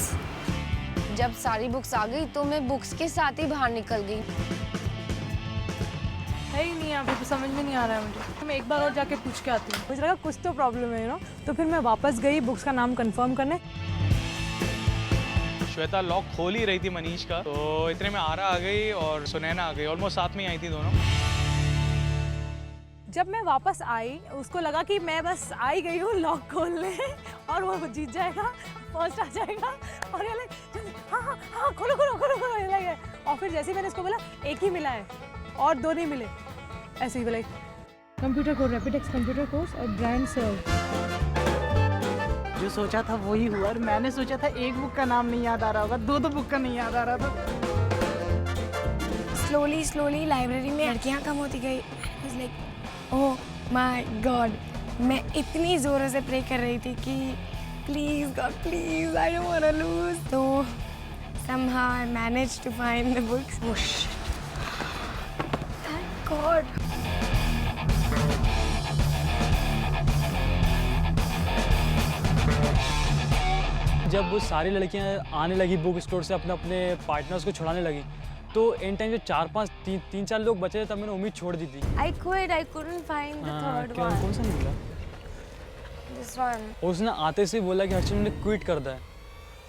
जब सारी बुक्स आ गई तो मैं बुक्स के साथ ही बाहर निकल गई। है ही नहीं, अभी समझ में नहीं आ रहा है मुझे। मैं एक बार और जाके पूछ के आती हूँ। मुझे लगा कुछ तो प्रॉब्लम है ना, तो फिर मैं वापस गई बुक्स का नाम कंफर्म करने। श्वेता लॉक खोल ही रही थी मनीष का, तो इतने में आरा आ गई और सुनैना आ गई, ऑलमोस्ट साथ में ही आई थी दोनों। जब मैं वापस आई उसको लगा कि मैं बस आई गई हूँ लॉक खोलने और वो जीत जाएगा, फर्स्ट आ जाएगा और ये लाइक हाँ हाँ हाँ खोलो खोलो खोलो खोलो ये लाइक। और फिर जैसे मैंने इसको बोला एक ही मिला है और 2 नहीं मिले, ऐसे ही बोला computer course, Rapidex computer course और ब्रांड सर्व। जो सोचा था वही हुआ और मैंने सोचा था एक बुक का नाम नहीं याद आ रहा होगा, 2 बुक का नहीं याद आ रहा था। स्लोली स्लोली लाइब्रेरी में लड़कियां कम होती गई। लाइक ओह माय गॉड, मैं इतनी ज़ोरों से प्रे कर रही थी कि please God please I don't want to lose. तो somehow I managed to find the books. Oh shit. Thank God. जब वो सारी लड़कियां आने लगी बुक स्टोर से अपने अपने पार्टनर्स को छुड़ाने लगी, तो इन टाइम जो 3-4 लोग बचे थे तब मैंने उम्मीद छोड़ दी थी। I quit. I couldn't find the third one. कौन सा नहीं मिला? This one. उसने आते से बोला कि हर्षित ने क्विट कर दिया।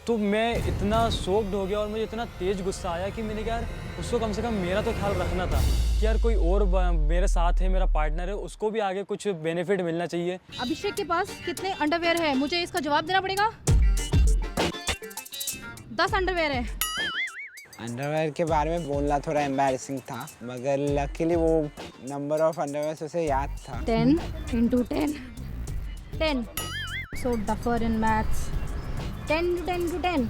तो मैं इतना शॉक्ड हो गया और मुझे इतना तेज गुस्सा आया कि मैंने कहा यार उसको कम से कम मेरा तो ख्याल रखना था कि यार कोई और मेरे साथ है, मेरा पार्टनर है, उसको भी आगे कुछ बेनिफिट मिलना चाहिए। अभिषेक के पास कितने अंडरवेयर है, मुझे इसका जवाब देना पड़ेगा। 10 अंडरवेयर है। अंडरवेयर के बारे में बोलना थोड़ा एम्बैरेसिंग था, मगर लकीली वो नंबर ऑफ अंडरवेयर उसे याद था। 10 into 10 10 so tougher in maths 10 to 10 to 10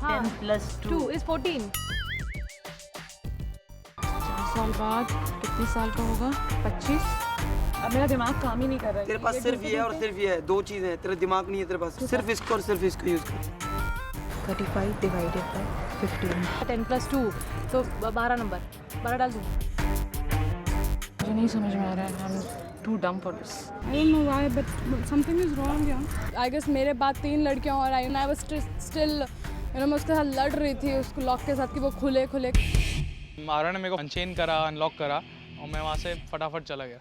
हाँ 10 plus 2 is 14। 4 साल बाद कितने साल का होगा? 25। अब मेरा दिमाग काम ही नहीं कर रहा है। तेरे पास सिर्फ ये और सिर्फ ये है, 2 चीज़ें हैं, तेरा दिमाग नहीं है तेरे पास, सिर्फ इसको और सिर्फ इसको यूज़ कर। 35 divided by 15 10 plus 2 तो 12 नंबर 12 डाल दूँ। मुझे नहीं समझ में आ रहा है। I'm too dumb for this. I don't know why, but something is wrong, yeah. I guess मेरे बाद 3 लड़कियां और आई, I was still, मैं उसके साथ लड़ रही थी उसको लॉक के साथ कि वो खुले। आरा ने मेरे को अनचेन करा, अनलॉक करा और मैं वहाँ से फटाफट चला गया।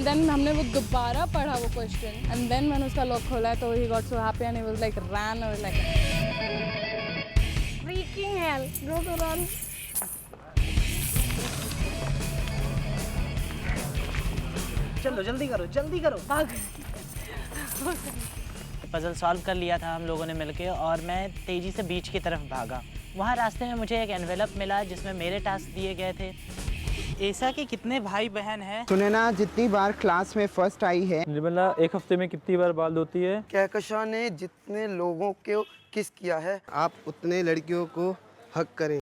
Then हमने वो दोबारा पढ़ा वो क्वेश्चन and then मैंने उसका लॉक खोला तो he got so happy and he was like ran or like freaking hell, go to run. चलो जल्दी करो भाग। पजल सॉल्व कर लिया था हम लोगों ने मिलके और मैं तेज़ी से बीच की तरफ भागा। वहाँ रास्ते में मुझे एक एनवेलप मिला जिसमें मेरे टास्क दिए गए थे। ऐसा कि कितने भाई बहन हैं? सुनैना जितनी बार क्लास में फर्स्ट आई है। निर्मला 1 हफ्ते में कितनी बार बाल धोती है? कहकशां ने जितने लोगों को किस किया है, आप उतने लड़कियों को हक करें।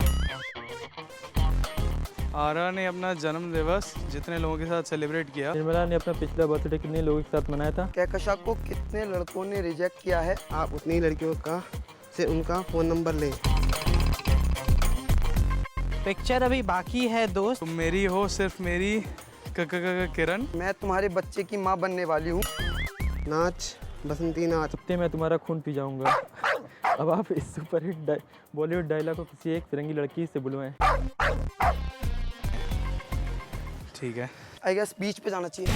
आरा ने अपना जन्म दिवस जितने लोगों के साथ सेलिब्रेट किया। निर्मला ने अपना पिछला बर्थडे कितने लोगों के साथ मनाया था? कहकशा को कितने लड़कों ने रिजेक्ट किया है? आप उतनी लड़कियों का से उनका फ़ोन नंबर लें। पिक्चर अभी बाकी है दोस्त। तुम मेरी हो सिर्फ मेरी किरण। मैं तुम्हारे बच्चे की माँ बनने वाली हूँ। नाच बसंती नाच। हफ्ते मैं तुम्हारा खून पी जाऊंगा। अब आप इस सुपरहिट बॉलीवुड डायलॉग को किसी एक फिरंगी लड़की से बुलवाएं। ठीक है। आई गेस बीच पे जाना चाहिए।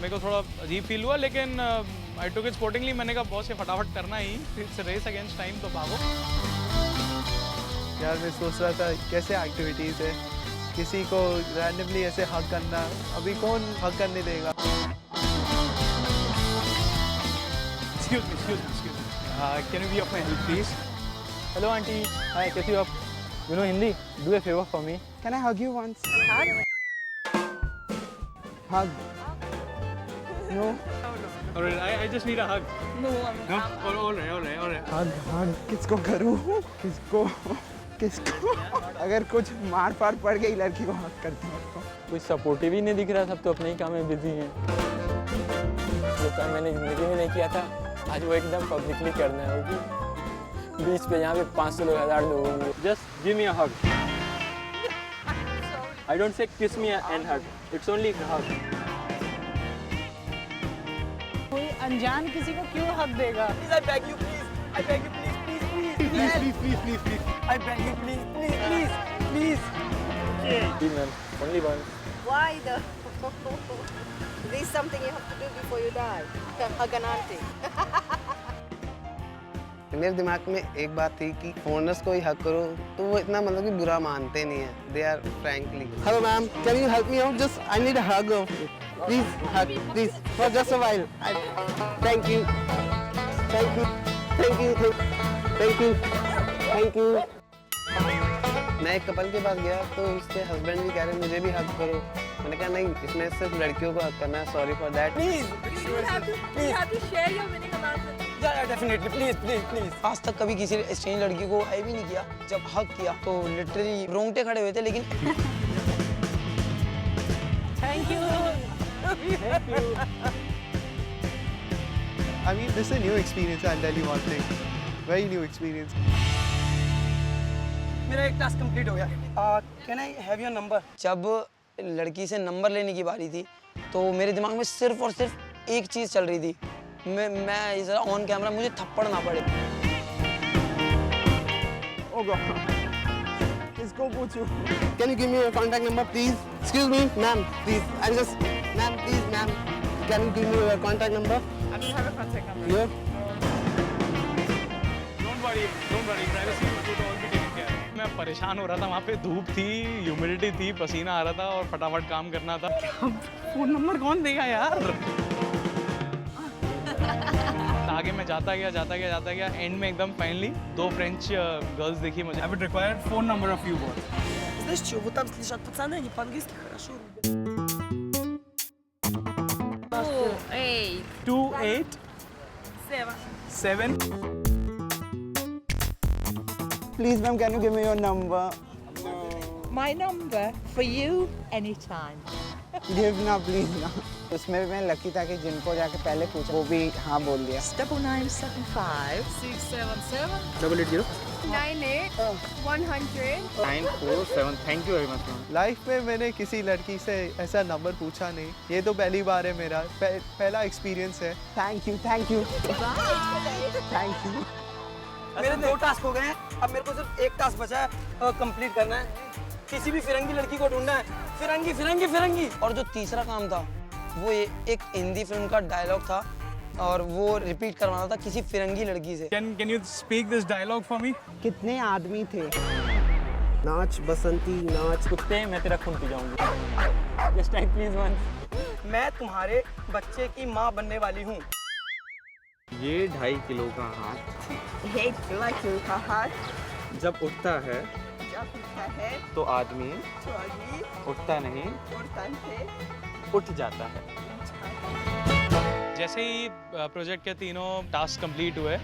मेरे को थोड़ा अजीब फील हुआ, लेकिन आई टुक इट स्पोर्टिंगली। मैंने कहा बहुत से फटाफट करना ही, इट्स रेस अगेंस्ट टाइम, तो भागो। यार मैं सोच रहा था कैसे एक्टिविटीज़ है, किसी को रैंडमली ऐसे हक करना, अभी कौन हक करने देगा? Excuse me. Can you be of my help, please? Hello aunty, hi, कैसी हो आप? You know Hindi? Do a favour for me. Can I hug you once? Hug? No? Alright, I just need a hug. No. Alright. Hug किसको करूँ? किसको? अगर कुछ मार पड़ गई लड़की को हक करती हूँ तो। कुछ सपोर्टिव ही नहीं दिख रहा, सब तो अपने ही काम में बिजी हैं। जो काम मैंने ज़िंदगी में नहीं किया था, आज वो एकदम पब्लिकली करना है। होगी बीच पे, यहाँ पे 500 लोग, 1000 लोग होंगे। Just give me a hug. I don't say kiss me and hug, it's only hug. कोई अनजान किसी को क्यों हक देगा? I beg you, please. I beg you, please. Please. I beg you, please. जी ma'am, only one. Why the? This is something you have to do before you die. Hug an auntie. मेरे दिमाग में एक बात थी कि foreigners को ही हक करो तो वो इतना मतलब कि बुरा मानते नहीं है। They are frankly. Hello ma'am, can you help me out? Just I need a hug. Please hug, please, for just a while. Thank you. मैं एक कपल के पास गया तो उसके हस्बैंड भी कह रहे मुझे भी हक करो। मैंने कहा नहीं, इसमें सिर्फ लड़कियों को हक करना है। Sorry for that. डेफिनेटली, आज तक कभी किसी स्ट्रेंज लड़की को आई भी नहीं किया। जब हक किया तो लिटरली रोंगटे खड़े हुए थे। लेकिन thank you. I mean, this is a new experience. I'll tell you one thing. Very new experience. मेरा एक टास्क कंप्लीट हो गया। Can I have your number? जब लड़की से नंबर लेने की बारी थी तो मेरे दिमाग में सिर्फ और सिर्फ एक चीज़ चल रही थी। मैं इस ऑन कैमरा मुझे थप्पड़ ना पड़े। किसको पूछूं? Can you give me your contact number, please? Excuse me, ma'am, please. I'm just, ma'am, please, ma'am. Can you give me your contact number? I don't have a contact number. Yeah. Don't worry. Privacy would all be taken care. मैं परेशान हो रहा था, वहाँ पे धूप थी, humidity थी, पसीना आ रहा था और फटाफट काम करना था। फोन नंबर कौन देगा यार? आगे मैं जाता गया, एंड में एकदम फाइनली 2 फ्रेंच गर्ल्स देखी मुझे। I would require phone number of you both. Знаешь что, вот там лежат пацаны, они по-английски хорошо. 287. Please ma'am, can you give me your number? My number for you anytime. Give ना please ना। उसमें मैं लकी था कि जिनको जाके पहले पूछा वो भी हाँ बोल दिया। 9975 677 880 98 100 947। Thank you very much ma'am. Life में मैंने किसी लड़की से ऐसा नंबर पूछा नहीं, ये तो पहली बार है मेरा, पहला एक्सपीरियंस है। Thank you. मेरे 2 टास्क हो गए हैं, अब मेरे को सिर्फ एक टास्क बचा है कंप्लीट करना है। किसी भी फिरंगी लड़की को ढूंढना है। फिरंगी। और जो तीसरा काम था वो ये एक हिंदी फिल्म का डायलॉग था और वो रिपीट करवाना था किसी फिरंगी लड़की से। Can you speak this dialogue for me? कितने आदमी थे? नाच बसंती नाच। कुत्ते, मैं तेरा खून पी जाऊंगा। Just time please one. मैं तुम्हारे बच्चे की माँ बनने वाली हूँ। ये 2.5 किलो का हाथ 1 किलो का हाथ जब उठता है तो आदमी उठता नहीं, उठ जाता है। जैसे ही प्रोजेक्ट के तीनों टास्क कंप्लीट हुए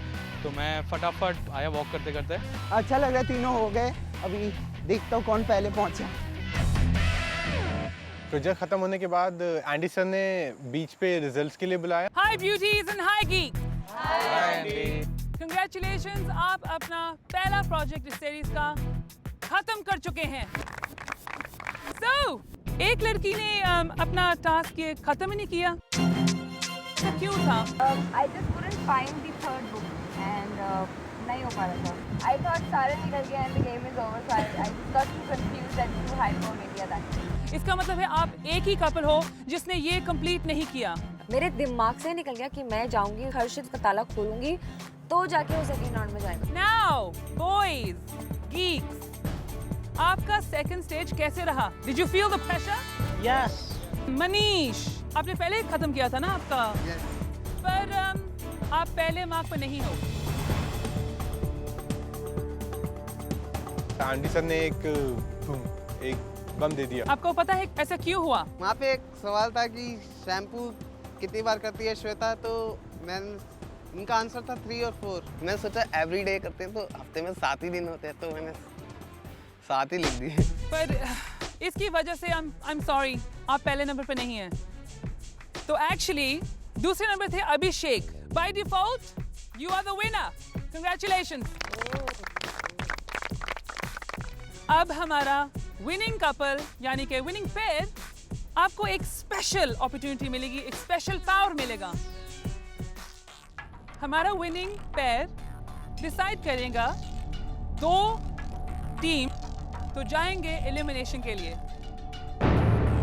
तो मैं फटाफट आया वॉक करते करते। अच्छा लग रहा है, तीनों हो गए। अभी देखता हूँ कौन पहले पहुंचा। प्रोजेक्ट खत्म होने के बाद एंडी सर ने बीच पे रिजल्ट्स के लिए बुलाया। Hi beauties and hi geek. Congratulations, आप अपना पहला प्रोजेक्ट इस सीरीज का खत्म कर चुके हैं। So, एक लड़की ने अपना टास्क ये खत्म ही नहीं किया। तो क्यों था? I just couldn't find the third book and नहीं हो पा रहा था। I thought सारे निकल गए and the game is over, so I just got too confused and too hyper हो गया that। इसका मतलब है आप एक ही कपल हो जिसने ये कंप्लीट नहीं किया। मेरे दिमाग से निकल गया कि मैं जाऊंगी हर्षित का ताला खोलूंगी तो जाके वो सेकंड राउंड में जाएगा। Now, boys, geeks, आपका सेकंड स्टेज कैसे रहा? Did you feel the pressure? Yes. Manish, आपने पहले खत्म किया था ना आपका? Yes. पर आप पहले मार्क पर नहीं हो। एंडी सर ने एक बम दे दिया। आपको पता है ऐसा क्यों हुआ? वहाँ पे एक सवाल था कि शैम्पू कितनी बार करती है श्वेता, तो उनका आंसर था 3 और 4। मैं सोचा एवरीडे करते हैं तो हफ्ते में 7 ही दिन होते हैं, तो मैंने 7 ही लिख दिए। पर इसकी वजह से I'm sorry, आप पहले नंबर पे नहीं हैं। तो एक्चुअली दूसरे नंबर थे अभिषेक। By default, you are the winner. Congratulations. अब हमारा विनिंग कपल यानी कि विनिंग पेयर, आपको एक स्पेशल अपॉर्चुनिटी मिलेगी, एक स्पेशल पावर मिलेगा। हमारा विनिंग पेयर डिसाइड करेगा 2 टीम तो जाएंगे एलिमिनेशन के लिए।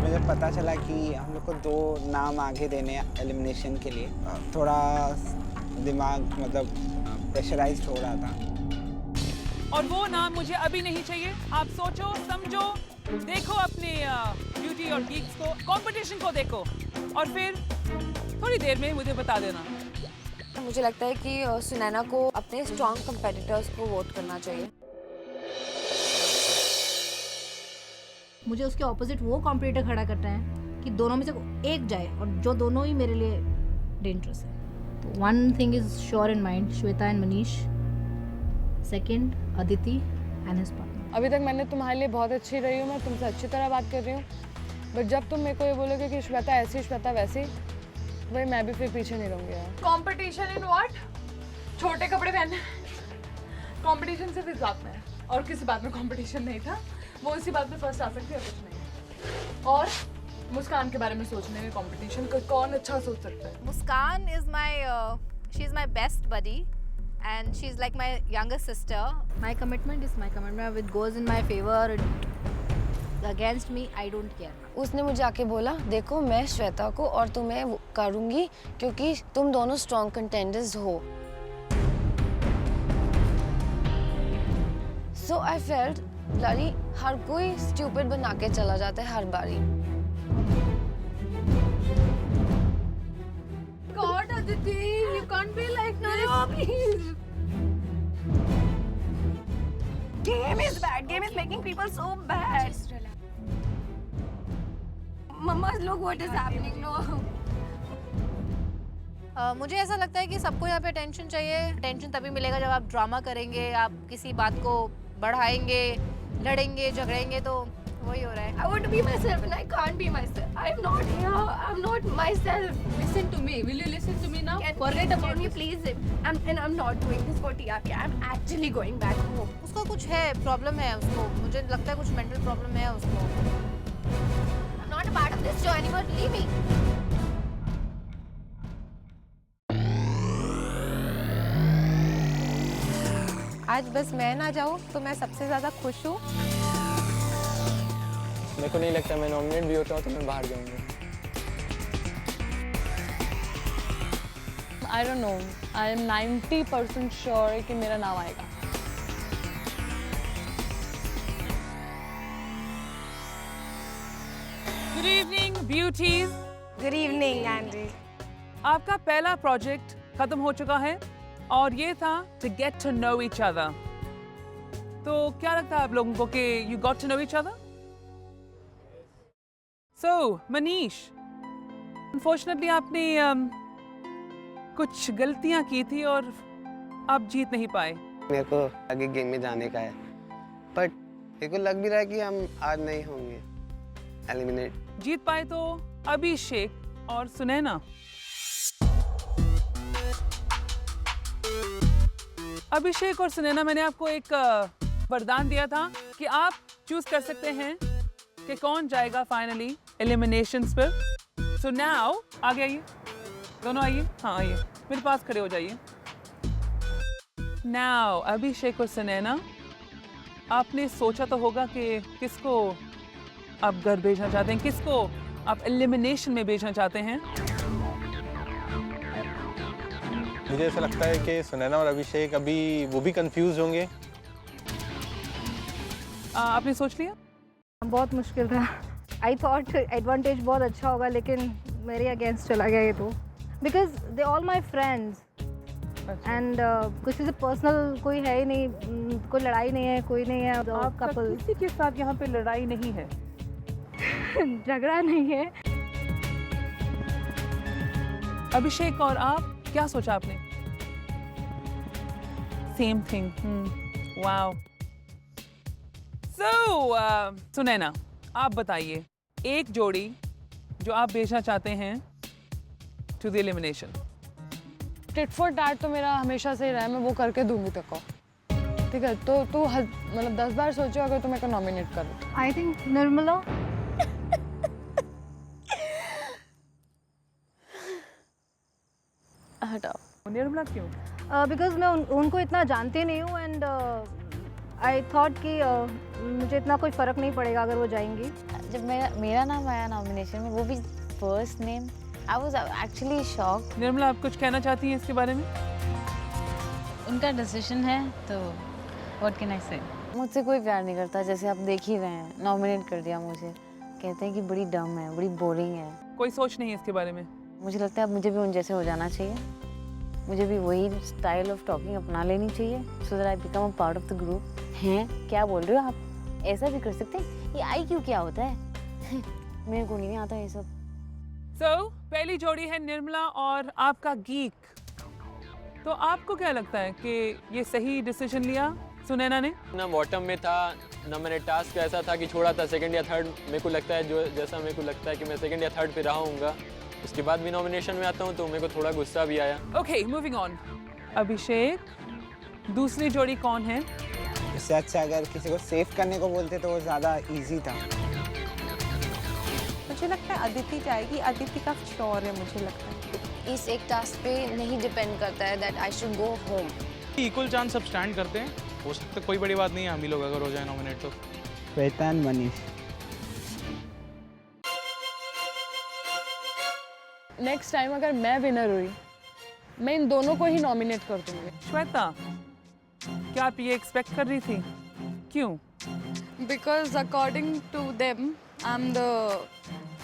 मुझे पता चला कि हम लोग को 2 नाम आगे देने हैं एलिमिनेशन के लिए। थोड़ा दिमाग मतलब प्रेशराइज्ड हो रहा था। और वो नाम मुझे अभी नहीं चाहिए। आप सोचो, समझो, देखो अपने ब्यूटी और गीक्स को, कंपटीशन को देखो और फिर थोड़ी देर में मुझे बता देना। मुझे लगता है कि सुनैना को अपने स्ट्रॉन्ग कंपेटिटर्स को वोट करना चाहिए। मुझे उसके ऑपोजिट वो कॉम्पिटिटर खड़ा करना है कि दोनों में से एक जाए और जो दोनों ही मेरे लिए डेंजरस है। तो one thing is sure in mind, Shweta and Manish. Second Aditi and his partner. अभी तक मैंने तुम्हारे लिए बहुत अच्छी रही हूँ, मैं तुमसे अच्छी तरह बात कर रही हूँ, बट जब तुम मेरे को ये बोलोगे कि श्वेता ऐसी श्वेता वैसी, वही मैं भी फिर पीछे नहीं रहूँगी यार। Competition in what? छोटे कपड़े पहनने। कंपटीशन सिर्फ इस बात में है और किसी बात में कंपटीशन नहीं था। वो इसी बात में फर्स्ट आ सकती है, कुछ नहीं। और मुस्कान के बारे में सोचने में कंपटीशन कौन अच्छा सोच सकता है? Muskan is my she is my best buddy and she's like my younger sister. My commitment is my commitment. If it goes in my favor or against me, I don't care. उसने मुझे आके बोला, देखो मैं श्वेता को और तुम्हें करूंगी क्योंकि तुम दोनों स्ट्रॉन्ग कंटेंडर्स हो। So I felt लाली हर कोई स्टूपिड बना के चला जाता है हर बारी। God, Aditi, you can't be like this. No, please. Game is bad. Game is making people so bad. Mama, look what is happening. No. मुझे ऐसा लगता है कि सबको यहाँ पे अटेंशन चाहिए। अटेंशन तभी मिलेगा जब आप ड्रामा करेंगे, आप किसी बात को बढ़ाएंगे, लड़ेंगे, झगड़ेंगे, तो वही हो रहा है। I want to be myself and I can't be myself. I'm not here. I'm not myself. Listen to me. Will you listen to me now? Forget about me, please. I'm not doing this for TRP. I'm actually going back home. उसको कुछ है, problem है उसको। मुझे लगता है कुछ mental problem है उसको। I'm not a part of this show anymore. Leave me. आज बस मैं ना जाऊँ तो मैं सबसे ज़्यादा खुश हूँ। मेरे को नहीं लगता मैं नॉमिनेट भी होता हूँ तो मैं बाहर जाऊँगा। I don't know. I am 90% sure कि मेरा नाम आएगा। Good evening, beauties. Good evening, Andy. आपका पहला प्रोजेक्ट खत्म हो चुका है और ये था to get to know each other. तो क्या लगता है आप लोगों को कि you got to know each other? So, Manish, unfortunately आपने कुछ गलतियां की थी और आप जीत नहीं पाए। मेरे को आगे गेम में जाने का है, बट मेरे को लग भी रहा है कि हम आज नहीं होंगे एलिमिनेट। जीत पाए तो अभिषेक और सुनैना। अभिषेक और सुनैना, मैंने आपको एक वरदान दिया था कि आप चूज कर सकते हैं कि कौन जाएगा फाइनली एलिमिनेशंस पर। सो नाउ आगे आइए, दोनों आइए, हाँ आइए, मेरे पास खड़े हो जाइए। नाउ अभिषेक और सुनैना, आपने सोचा तो होगा कि किसको आप घर भेजना चाहते हैं, किसको आप एलिमिनेशन में भेजना चाहते हैं। मुझे ऐसा लगता है कि सुनैना और अभिषेक अभी वो भी कंफ्यूज होंगे। आपने सोच लिया? बहुत मुश्किल था। आई थॉट एडवांटेज बहुत अच्छा होगा, लेकिन मेरे अगेंस्ट चला गया ये तो, because they all my friends and किसी से पर्सनल कोई है ही नहीं, कोई लड़ाई नहीं है, कोई नहीं है। कपल किसी के साथ यहाँ पे लड़ाई नहीं है? झगड़ा नहीं है। अभिषेक और आप, क्या सोचा आपने? Same thing. Wow. So Sunaina, आप बताइए एक जोड़ी जो आप भेजना चाहते हैं to the elimination. Tit for tat तो मेरा हमेशा से ही रहा है, मैं वो करके दूंगी तेरे को, ठीक है? तो तू मतलब 10 बार सोचो अगर तू मेरे को नॉमिनेट कर। I think Nirmala. हटाओ। निर्मला क्यों? बिकॉज मैं उनको इतना जानती नहीं हूँ एंड आई थॉट कि मुझे इतना कोई फ़र्क नहीं पड़ेगा अगर वो जाएंगी। जब मेरा नाम आया नॉमिनेशन में, वो भी first name, I was actually shocked. Nirmala, आप कुछ कहना चाहती हैं इसके बारे में? उनका डिसीजन है तो व्हाट कैन आई से। मुझसे कोई प्यार नहीं करता, जैसे आप देख ही रहे हैं, नॉमिनेट कर दिया मुझे। कहते हैं कि बड़ी डम है, बड़ी बोरिंग है। कोई सोच नहीं है इसके बारे में? मुझे लगता है अब मुझे भी उन जैसे हो जाना चाहिए, मुझे भी वही स्टाइल ऑफ टॉकिंग अपना लेनी चाहिए, so that I become a part of the group. हैं, क्या बोल रहे हो आप? ऐसा भी कर सकते हैं? ये IQ क्या होता है? मेरे को नहीं आता ये सब। So, पहली जोड़ी है निर्मला और आपका गीक। तो आपको क्या लगता है कि ये सही डिसीजन लिया सुनैना ने? ना बॉटम में था ना, मैंने टास्क ऐसा था कि छोड़ा था सेकंड या थर्ड। मेरे को लगता है जो जैसा मेरे को लगता है कि मैं सेकंड या थर्ड पे रहा हूँगा, उसके बाद भी नॉमिनेशन में आता हूँ तो मेरे को थोड़ा गुस्सा भी आया। Okay, moving on. अभिषेक, दूसरी जोड़ी कौन है? इससे अच्छा अगर किसी को सेफ करने को बोलते तो वो ज़्यादा इजी था। मुझे लगता है अदिति जाएगी। अदिति का श्योर है मुझे लगता है। इस एक टास्क पे नहीं डिपेंड करता है that I should go home. Equal chance सब स्टैंड करते हैं, हो सकता है कोई बड़ी बात नहीं है हम ही लोग अगर हो जाए नॉमिनेट तो। Shweta and Manish. Next time अगर मैं विनर हुई, मैं इन दोनों को ही नॉमिनेट कर दूंगी। श्वेता, क्या आप ये एक्सपेक्ट कर रही थी? क्यों? Because according to them I am the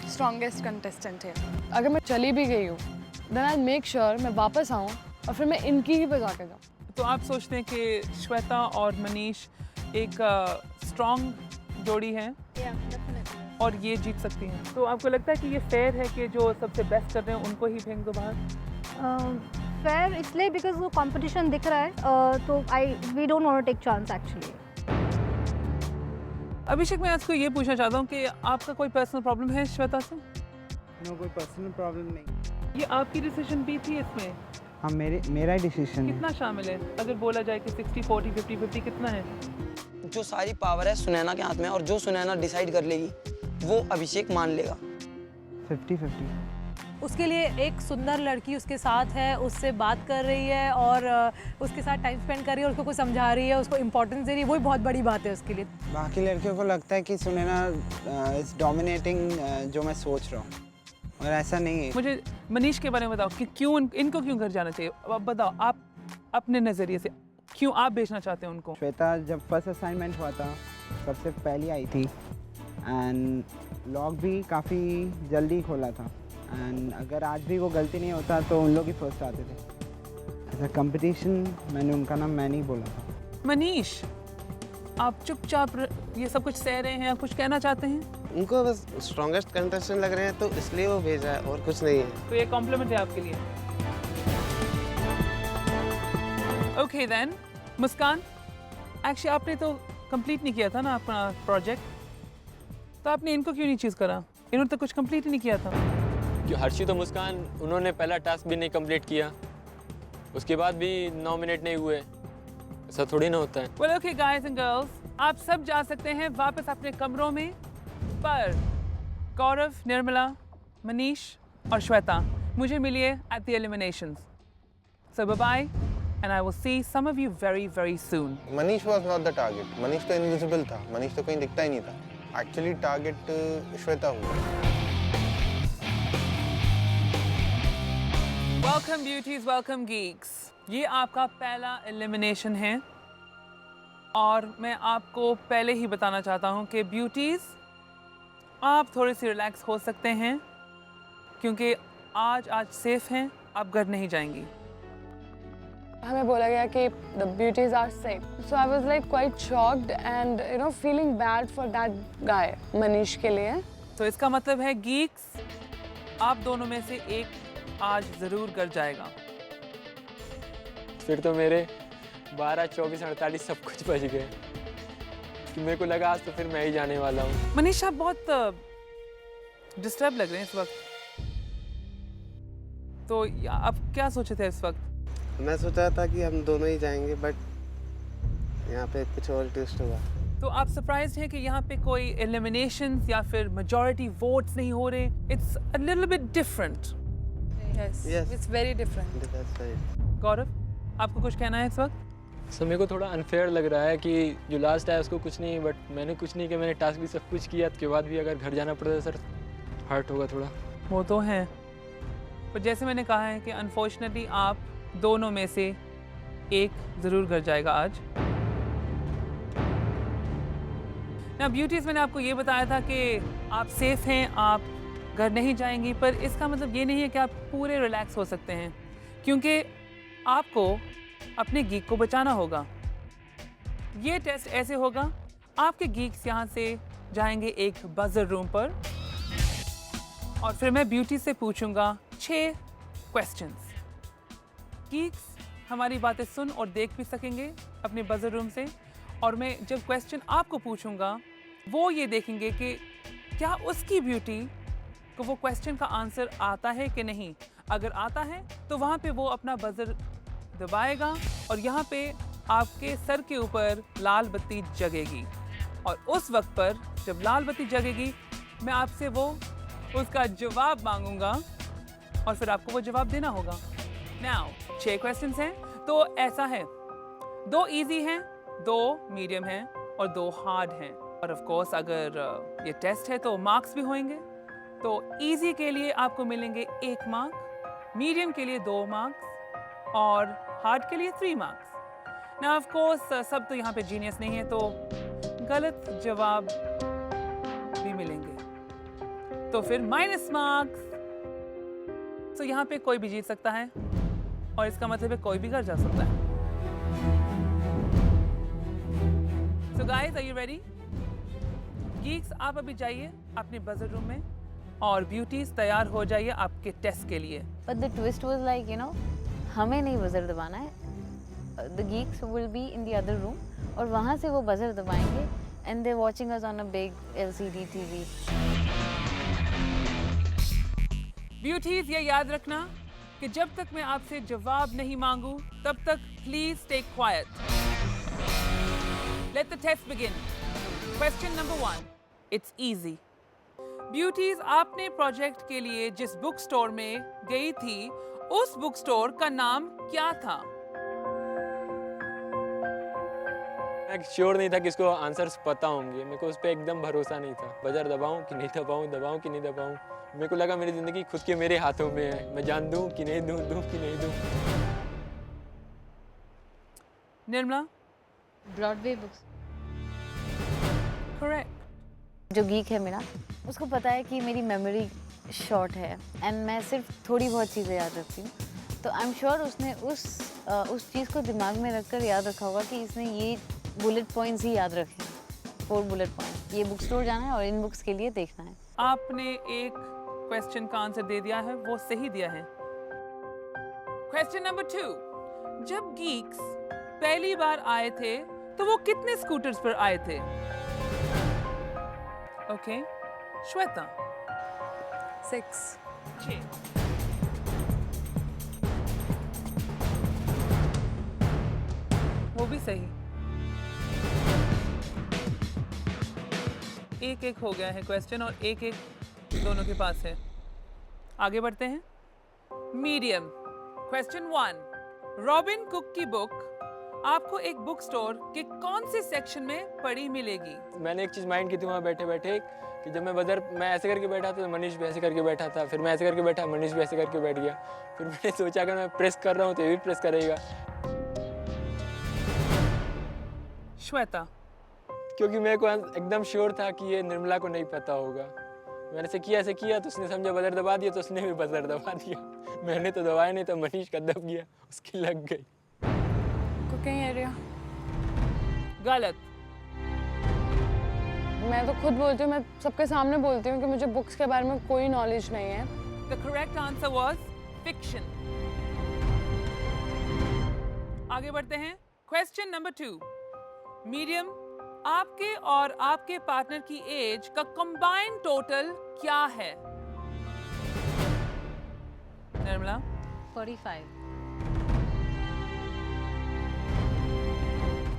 strongest contestant है। अगर मैं चली भी गई हूँ, देन आई मेक श्योर मैं वापस आऊँ और फिर मैं इनकी ही बजा के जाऊँ। तो आप सोचते हैं कि श्वेता और मनीष एक स्ट्रॉन्ग जोड़ी है और ये जीत सकती हैं? तो आपको लगता है कि ये फेयर है कि जो सबसे बेस्ट कर रहे हैं उनको ही फेंक दो बाहर? फेयर इसलिए बिकॉज वो कंपटीशन दिख रहा है, तो we don't want to take chance actually. Abhishek, मैं आपको ये पूछना चाहता हूँ कि आपका कोई पर्सनल प्रॉब्लम है श्वेता से? नो, कोई पर्सनल प्रॉब्लम नहीं। ये आपकी डिसीजन भी थी इसमें? हाँ, मेरा डिसीजन है। कितना शामिल है अगर बोला जाए कि 60-40, 50-50 कितना है? जो सारी पावर है सुनैना के हाथ में, और जो सुनैना डिसाइड कर लेगी वो अभिषेक मान लेगा। 50-50। उसके लिए एक सुंदर लड़की उसके साथ है, उससे बात कर रही है और उसके साथ टाइम स्पेंड कर रही है और उसको कुछ समझा रही है, उसको इम्पोर्टेंस दे रही है, वही बहुत बड़ी बात है उसके लिए। बाकी लड़कियों को लगता है कि सुनैना इज डोमिनेटिंग, जो मैं सोच रहा हूँ, और ऐसा नहीं है। मुझे मनीष के बारे में बताओ कि क्यों इनको क्यों घर जाना चाहिए? अब बताओ आप अपने नज़रिए से, क्यों आप भेजना चाहते हैं उनको? श्वेता जब फर्स्ट असाइनमेंट हुआ था सबसे पहली आई थी, एंड लॉक भी काफ़ी जल्दी खोला था, एंड अगर आज भी वो गलती नहीं होता तो उन लोग ही फर्स्ट आते थे। एज अ कंपटीशन मैंने उनका नाम मैं नहीं बोला था। मनीष, आप चुपचाप ये सब कुछ सह रहे हैं, आप कुछ कहना चाहते हैं? उनको बस स्ट्रॉन्गेस्ट कंटेस्टेंट लग रहे हैं तो इसलिए वो भेजा है, और कुछ नहीं है। तो ये कॉम्प्लीमेंट है आपके लिए। ओके देन, मुस्कान, एक्चुअली आपने तो कंप्लीट नहीं किया था ना अपना प्रोजेक्ट, तो आपने इनको क्यों नहीं चीज़ करा? इन्होंने तो कुछ कंप्लीट ही नहीं किया था। क्यों हर्षित और मुस्कान, उन्होंने पहला टास्क भी नहीं कंप्लीट किया, उसके बाद भी 9 मिनट नहीं हुए। ऐसा थोड़ी ना होता है। Well, okay, guys and girls, आप सब जा सकते हैं वापस अपने कमरों में, पर गौरव, निर्मला, मनीष और श्वेता मुझे मिलिए at the eliminations. So bye-bye, and I will see some of you very, very soon. Manish was not the target. Manish तो इनविजिबल था, मनीष तो कहीं दिखता ही नहीं था। एक्चुअली टारगेट श्वेता हुआ। Welcome beauties, welcome geeks. ये आपका पहला एलिमिनेशन है और मैं आपको पहले ही बताना चाहता हूँ कि ब्यूटीज़ आप थोड़ी सी रिलैक्स हो सकते हैं क्योंकि आज सेफ हैं, आप घर नहीं जाएंगी। हमें बोला गया कि the beauties are safe. So I was like quite shocked and you know feeling bad for that guy, Manish के लिए। तो इसका मतलब है geeks, आप दोनों में से एक आज ज़रूर घर जाएगा। फिर तो मेरे 12, 24, 48 सब कुछ बच गए कि मेरे को लगा आज तो फिर मैं ही जाने वाला हूँ। मनीष आप बहुत डिस्टर्ब लग रहे हैं इस वक्त, तो आप क्या सोचे थे इस वक्त? मैं सोचा था कि हम दोनों ही जाएंगे, बट यहाँ पे कुछ और ट्विस्ट हुआ। तो आप सरप्राइज हैं कि यहाँ पे कोई एलिमिनेशंस या फिर मेजॉरिटी वोट्स नहीं हो रहे? It's a little bit different. Yes, it's very different. That's right. गौरव, आपको कुछ कहना है इस वक्त? सर मेरे को थोड़ा अनफेयर लग रहा है कि जो लास्ट है उसको कुछ नहीं, बट मैंने कुछ नहीं किया, मैंने टास्क भी सब कुछ किया, उसके बाद भी अगर घर जाना पड़ता सर हर्ट होगा थोड़ा। वो तो है, पर जैसे मैंने कहा है कि अनफॉर्चुनेटली आप दोनों में से एक ज़रूर घर जाएगा आज। ना ब्यूटीज़, मैंने आपको ये बताया था कि आप सेफ हैं, आप घर नहीं जाएंगी, पर इसका मतलब ये नहीं है कि आप पूरे रिलैक्स हो सकते हैं क्योंकि आपको अपने गीक को बचाना होगा। ये टेस्ट ऐसे होगा, आपके गीक्स यहाँ से जाएंगे एक बजर रूम पर और फिर मैं ब्यूटी से पूछूंगा 6 क्वेश्चंस। गीक्स हमारी बातें सुन और देख भी सकेंगे अपने बजर रूम से, और मैं जब क्वेश्चन आपको पूछूंगा वो ये देखेंगे कि क्या उसकी ब्यूटी को वो क्वेश्चन का आंसर आता है कि नहीं। अगर आता है तो वहाँ पे वो अपना बजर दबाएगा और यहाँ पे आपके सर के ऊपर लाल बत्ती जगेगी, और उस वक्त पर जब लाल बत्ती जगेगी मैं आपसे वो उसका जवाब मांगूंगा और फिर आपको वो जवाब देना होगा। नाउ 6 क्वेश्चंस हैं, तो ऐसा है 2 इजी हैं, 2 मीडियम हैं और 2 हार्ड हैं। और ऑफ कोर्स अगर ये टेस्ट है तो मार्क्स भी होंगे। तो इजी के लिए आपको मिलेंगे 1 मार्क, मीडियम के लिए 2 मार्क्स और हार्ड के लिए 3 मार्क्स। ना ऑफ कोर्स सब तो यहाँ पे जीनियस नहीं है, तो गलत जवाब भी मिलेंगे, तो फिर माइनस मार्क्स। तो यहाँ पे कोई भी जीत सकता है और इसका मतलब है कोई भी घर जा सकता है। So guys, are you ready? Geeks, आप अभी जाइए अपने बजर रूम में और ब्यूटीज तैयार हो जाइए आपके टेस्ट के लिए। But the twist was like, you know, हमें नहीं बजर दबाना है, the geeks will be in the other room और वहाँ से वो बजर दबाएंगे and they're watching us on a big LCD TV. Beauties ये याद रखना कि जब तक मैं आपसे जवाब नहीं मांगू तब तक please stay quiet. Let the test begin. Question number 1, it's easy. Beauties, आपने प्रोजेक्ट के लिए जिस बुक स्टोर में गई थी उस बुक स्टोर का नाम क्या था? मैं श्योर नहीं था कि इसको आंसर्स पता होंगे, मेरे को उस पर एकदम भरोसा नहीं था। बजर दबाऊं कि नहीं दबाऊं, दबाऊं कि नहीं दबाऊं। मेरे को लगा मेरी ज़िंदगी खुद के मेरे हाथों में है, मैं जान दूं कि नहीं दूं, दूं कि नहीं दूं। निर्मला? Broadway books. करेक्ट। जो गीक है मेरा, उसको पता है कि मेरी मेमोरी शॉर्ट है एंड मैं सिर्फ थोड़ी बहुत चीज़ें याद रखती हूँ, तो आई एम श्योर उसने उस चीज़ को दिमाग में रखकर याद रखा होगा कि इसने ये बुलेट पॉइंट्स ही याद रखे हैं, 4 बुलेट पॉइंट। ये बुक स्टोर जाना है और इन बुक्स के लिए देखना है। आपने एक क्वेश्चन का आंसर दे दिया है, वो सही दिया है। क्वेश्चन नंबर 2, जब गीक्स पहली बार आए थे तो वो कितने स्कूटर्स पर आए थे? ओके, श्वेता 6. 6. वो भी सही. एक हो गया है क्वेश्चन और एक दोनों के पास है. आगे बढ़ते हैं. मीडियम. क्वेश्चन 1. रॉबिन कुक की बुक आपको एक बुक स्टोर के कौन से सेक्शन में पड़ी मिलेगी? मैंने एक चीज़ माइंड की थी वहाँ बैठे बैठे कि जब मैं ऐसे करके बैठा था तो मनीष भी ऐसे करके बैठा था, फिर मैं ऐसे करके बैठा, मनीष भी ऐसे करके बैठ गया. फिर मैंने सोचा अगर मैं प्रेस कर रहा हूँ तो ये भी प्रेस करेगा. श्वेता. क्योंकि मेरे को एकदम श्योर था कि ये निर्मला को नहीं पता होगा. मैंने ऐसे किया तो उसने समझा बजर दबा दिया, तो उसने भी बजर दबा दिया. मैंने तो दबाया नहीं, तो मनीष का दब गया, उसकी लग गई. Cooking area. गलत. मैं तो खुद बोलती हूँ, मैं सबके सामने बोलती हूँ कि मुझे बुक्स के बारे में कोई नॉलेज नहीं है. The correct answer was fiction. आगे बढ़ते हैं. Question number 2. मीडियम. आपके और आपके पार्टनर की एज का कंबाइंड टोटल क्या है? निर्मला. 45.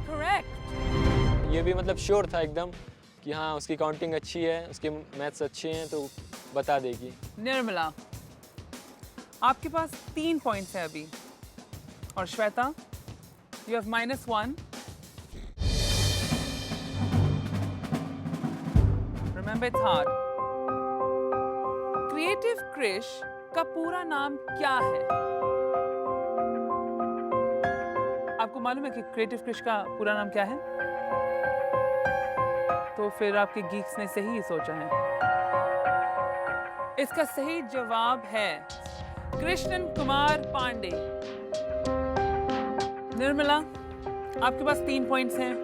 करेक्ट. ये भी मतलब श्योर था एकदम कि हाँ उसकी काउंटिंग अच्छी है, उसके मैथ्स अच्छे हैं, तो बता देगी. निर्मला, आपके पास 3 पॉइंट्स हैं अभी. और Shweta, you have -1. Remember, it's hard. Creative Krish का पूरा नाम क्या है? आपको मालूम है कि क्रिएटिव क्रिश का पूरा नाम क्या है? तो फिर आपके गीक्स ने सही ही सोचा है. इसका सही जवाब है कृष्णन कुमार पांडे. निर्मला, आपके पास 3 पॉइंट्स हैं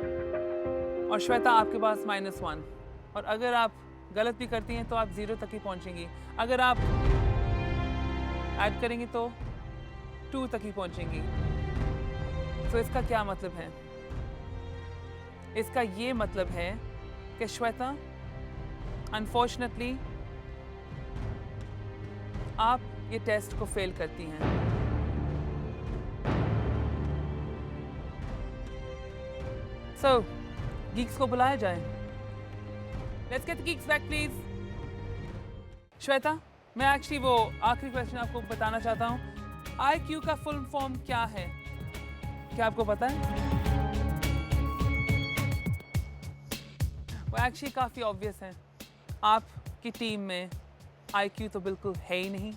और श्वेता आपके पास -1. और अगर आप गलत भी करती हैं तो आप 0 तक ही पहुंचेंगी. अगर आप ऐड करेंगी तो 2 तक ही पहुंचेंगी. तो इसका क्या मतलब है? इसका ये मतलब है कि श्वेता, अनफॉर्चुनेटली आप ये टेस्ट को फेल करती हैं. सो गीक्स को बुलाया जाए. Let's get the geeks back, please. Shweta, मैं एक्चुअली वो आखिरी क्वेश्चन आपको बताना चाहता हूँ. IQ का फुल फॉर्म क्या है? क्या आपको पता है? वो एक्चुअली काफ़ी ऑब्वियस है. आपकी टीम में IQ तो बिल्कुल है ही नहीं.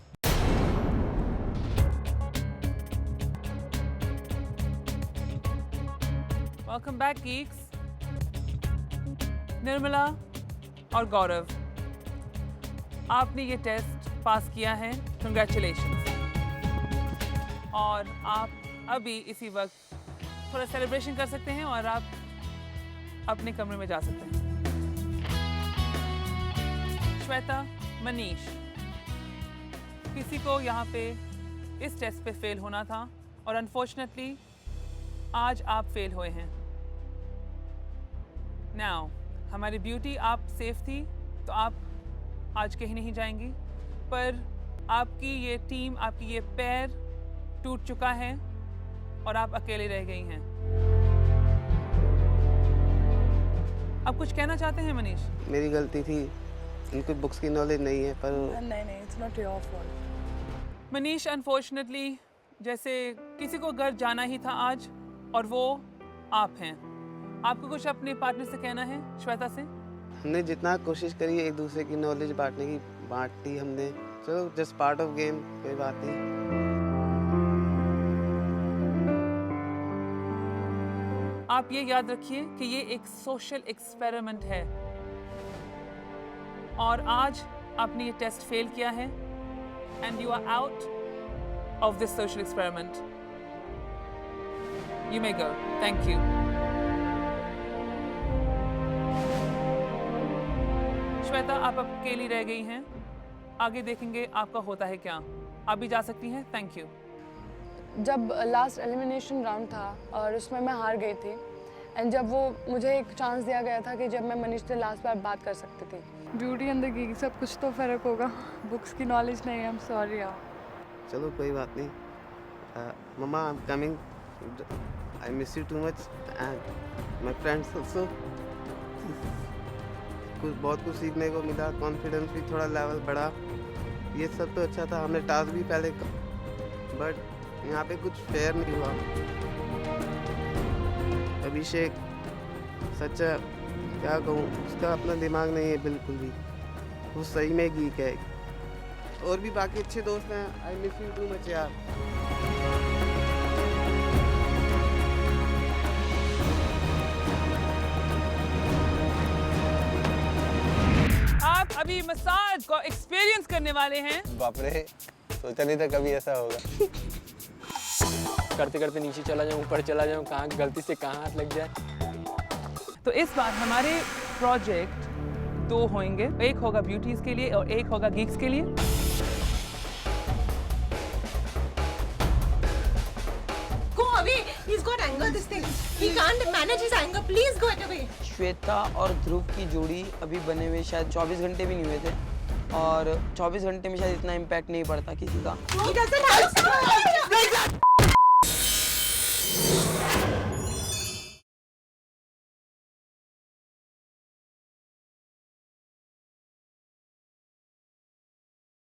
Welcome back, geeks. निर्मला और गौरव, आपने ये टेस्ट पास किया है. कंग्रेचुलेशंस. और आप अभी इसी वक्त थोड़ा सेलिब्रेशन कर सकते हैं और आप अपने कमरे में जा सकते हैं. श्वेता, मनीष, किसी को यहाँ पे इस टेस्ट पे फेल होना था और अनफॉर्चुनेटली आज आप फेल हुए हैं. नाउ हमारी ब्यूटी आप सेफ थी तो आप आज कहीं नहीं जाएंगी, पर आपकी ये टीम, आपकी ये पैर टूट चुका है और आप अकेले रह गई हैं. आप कुछ कहना चाहते हैं मनीष? मेरी गलती थी, इनको बुक्स की नॉलेज नहीं है. पर नहीं, it's not your fault. Manish, unfortunately जैसे किसी को घर जाना ही था आज और वो आप हैं. आपको कुछ अपने पार्टनर से कहना है? श्वेता से. हमने जितना कोशिश करी एक दूसरे की नॉलेज बांटी हमने. चलो, जस्ट पार्ट ऑफ गेम, कोई बात नहीं. आप ये याद रखिए कि ये एक सोशल एक्सपेरिमेंट है और आज आपने ये टेस्ट फेल किया है and you are out of this social experiment. You may go. Thank you. Shweta, आप अकेली रह गई हैं. आगे देखेंगे आपका होता है क्या. आप भी जा सकती हैं. Thank you. जब लास्ट एलिमिनेशन राउंड था और उसमें मैं हार गई थी, एंड जब वो मुझे एक चांस दिया गया था कि जब मैं मनीष से लास्ट बार बात कर सकती थी। ब्यूटी एंड द गीक सब कुछ तो फ़र्क होगा, बुक्स की नॉलेज नहीं है। आई एम सॉरी यार। चलो कोई बात नहीं। Mamma I am coming, I miss you too much and my friends also. बहुत कुछ सीखने को मिला, कॉन्फिडेंस भी थोड़ा लेवल बढ़ा, ये सब तो अच्छा था। हमने टास्क भी पहले, बट यहाँ पे कुछ फेयर नहीं हुआ। अभिषेक सच्चा क्या कहूँ, उसका अपना दिमाग नहीं है बिल्कुल भी, वो सही में गीक है। और भी बाकी अच्छे दोस्त हैं। आई मिस यू टू मच यार। आप अभी मसाज को एक्सपीरियंस करने वाले हैं। बाप रे, सोचा नहीं था कभी ऐसा होगा। करते करते नीचे चला जाऊँ, ऊपर चला जाऊँ, कहाँ गलती से कहाँ हाथ लग जाए। तो इस बार हमारे प्रोजेक्ट 2 होंगे, एक होगा ब्यूटीज के लिए और एक होगा गीक्स के लिए। Go away. He's got anger. This thing. He can't manage his anger. Please go away. Shweta और ध्रुव की जोड़ी अभी बने हुए शायद 24 घंटे भी नहीं हुए थे, और 24 घंटे में शायद इतना इम्पैक्ट नहीं पड़ता किसी का। He doesn't have.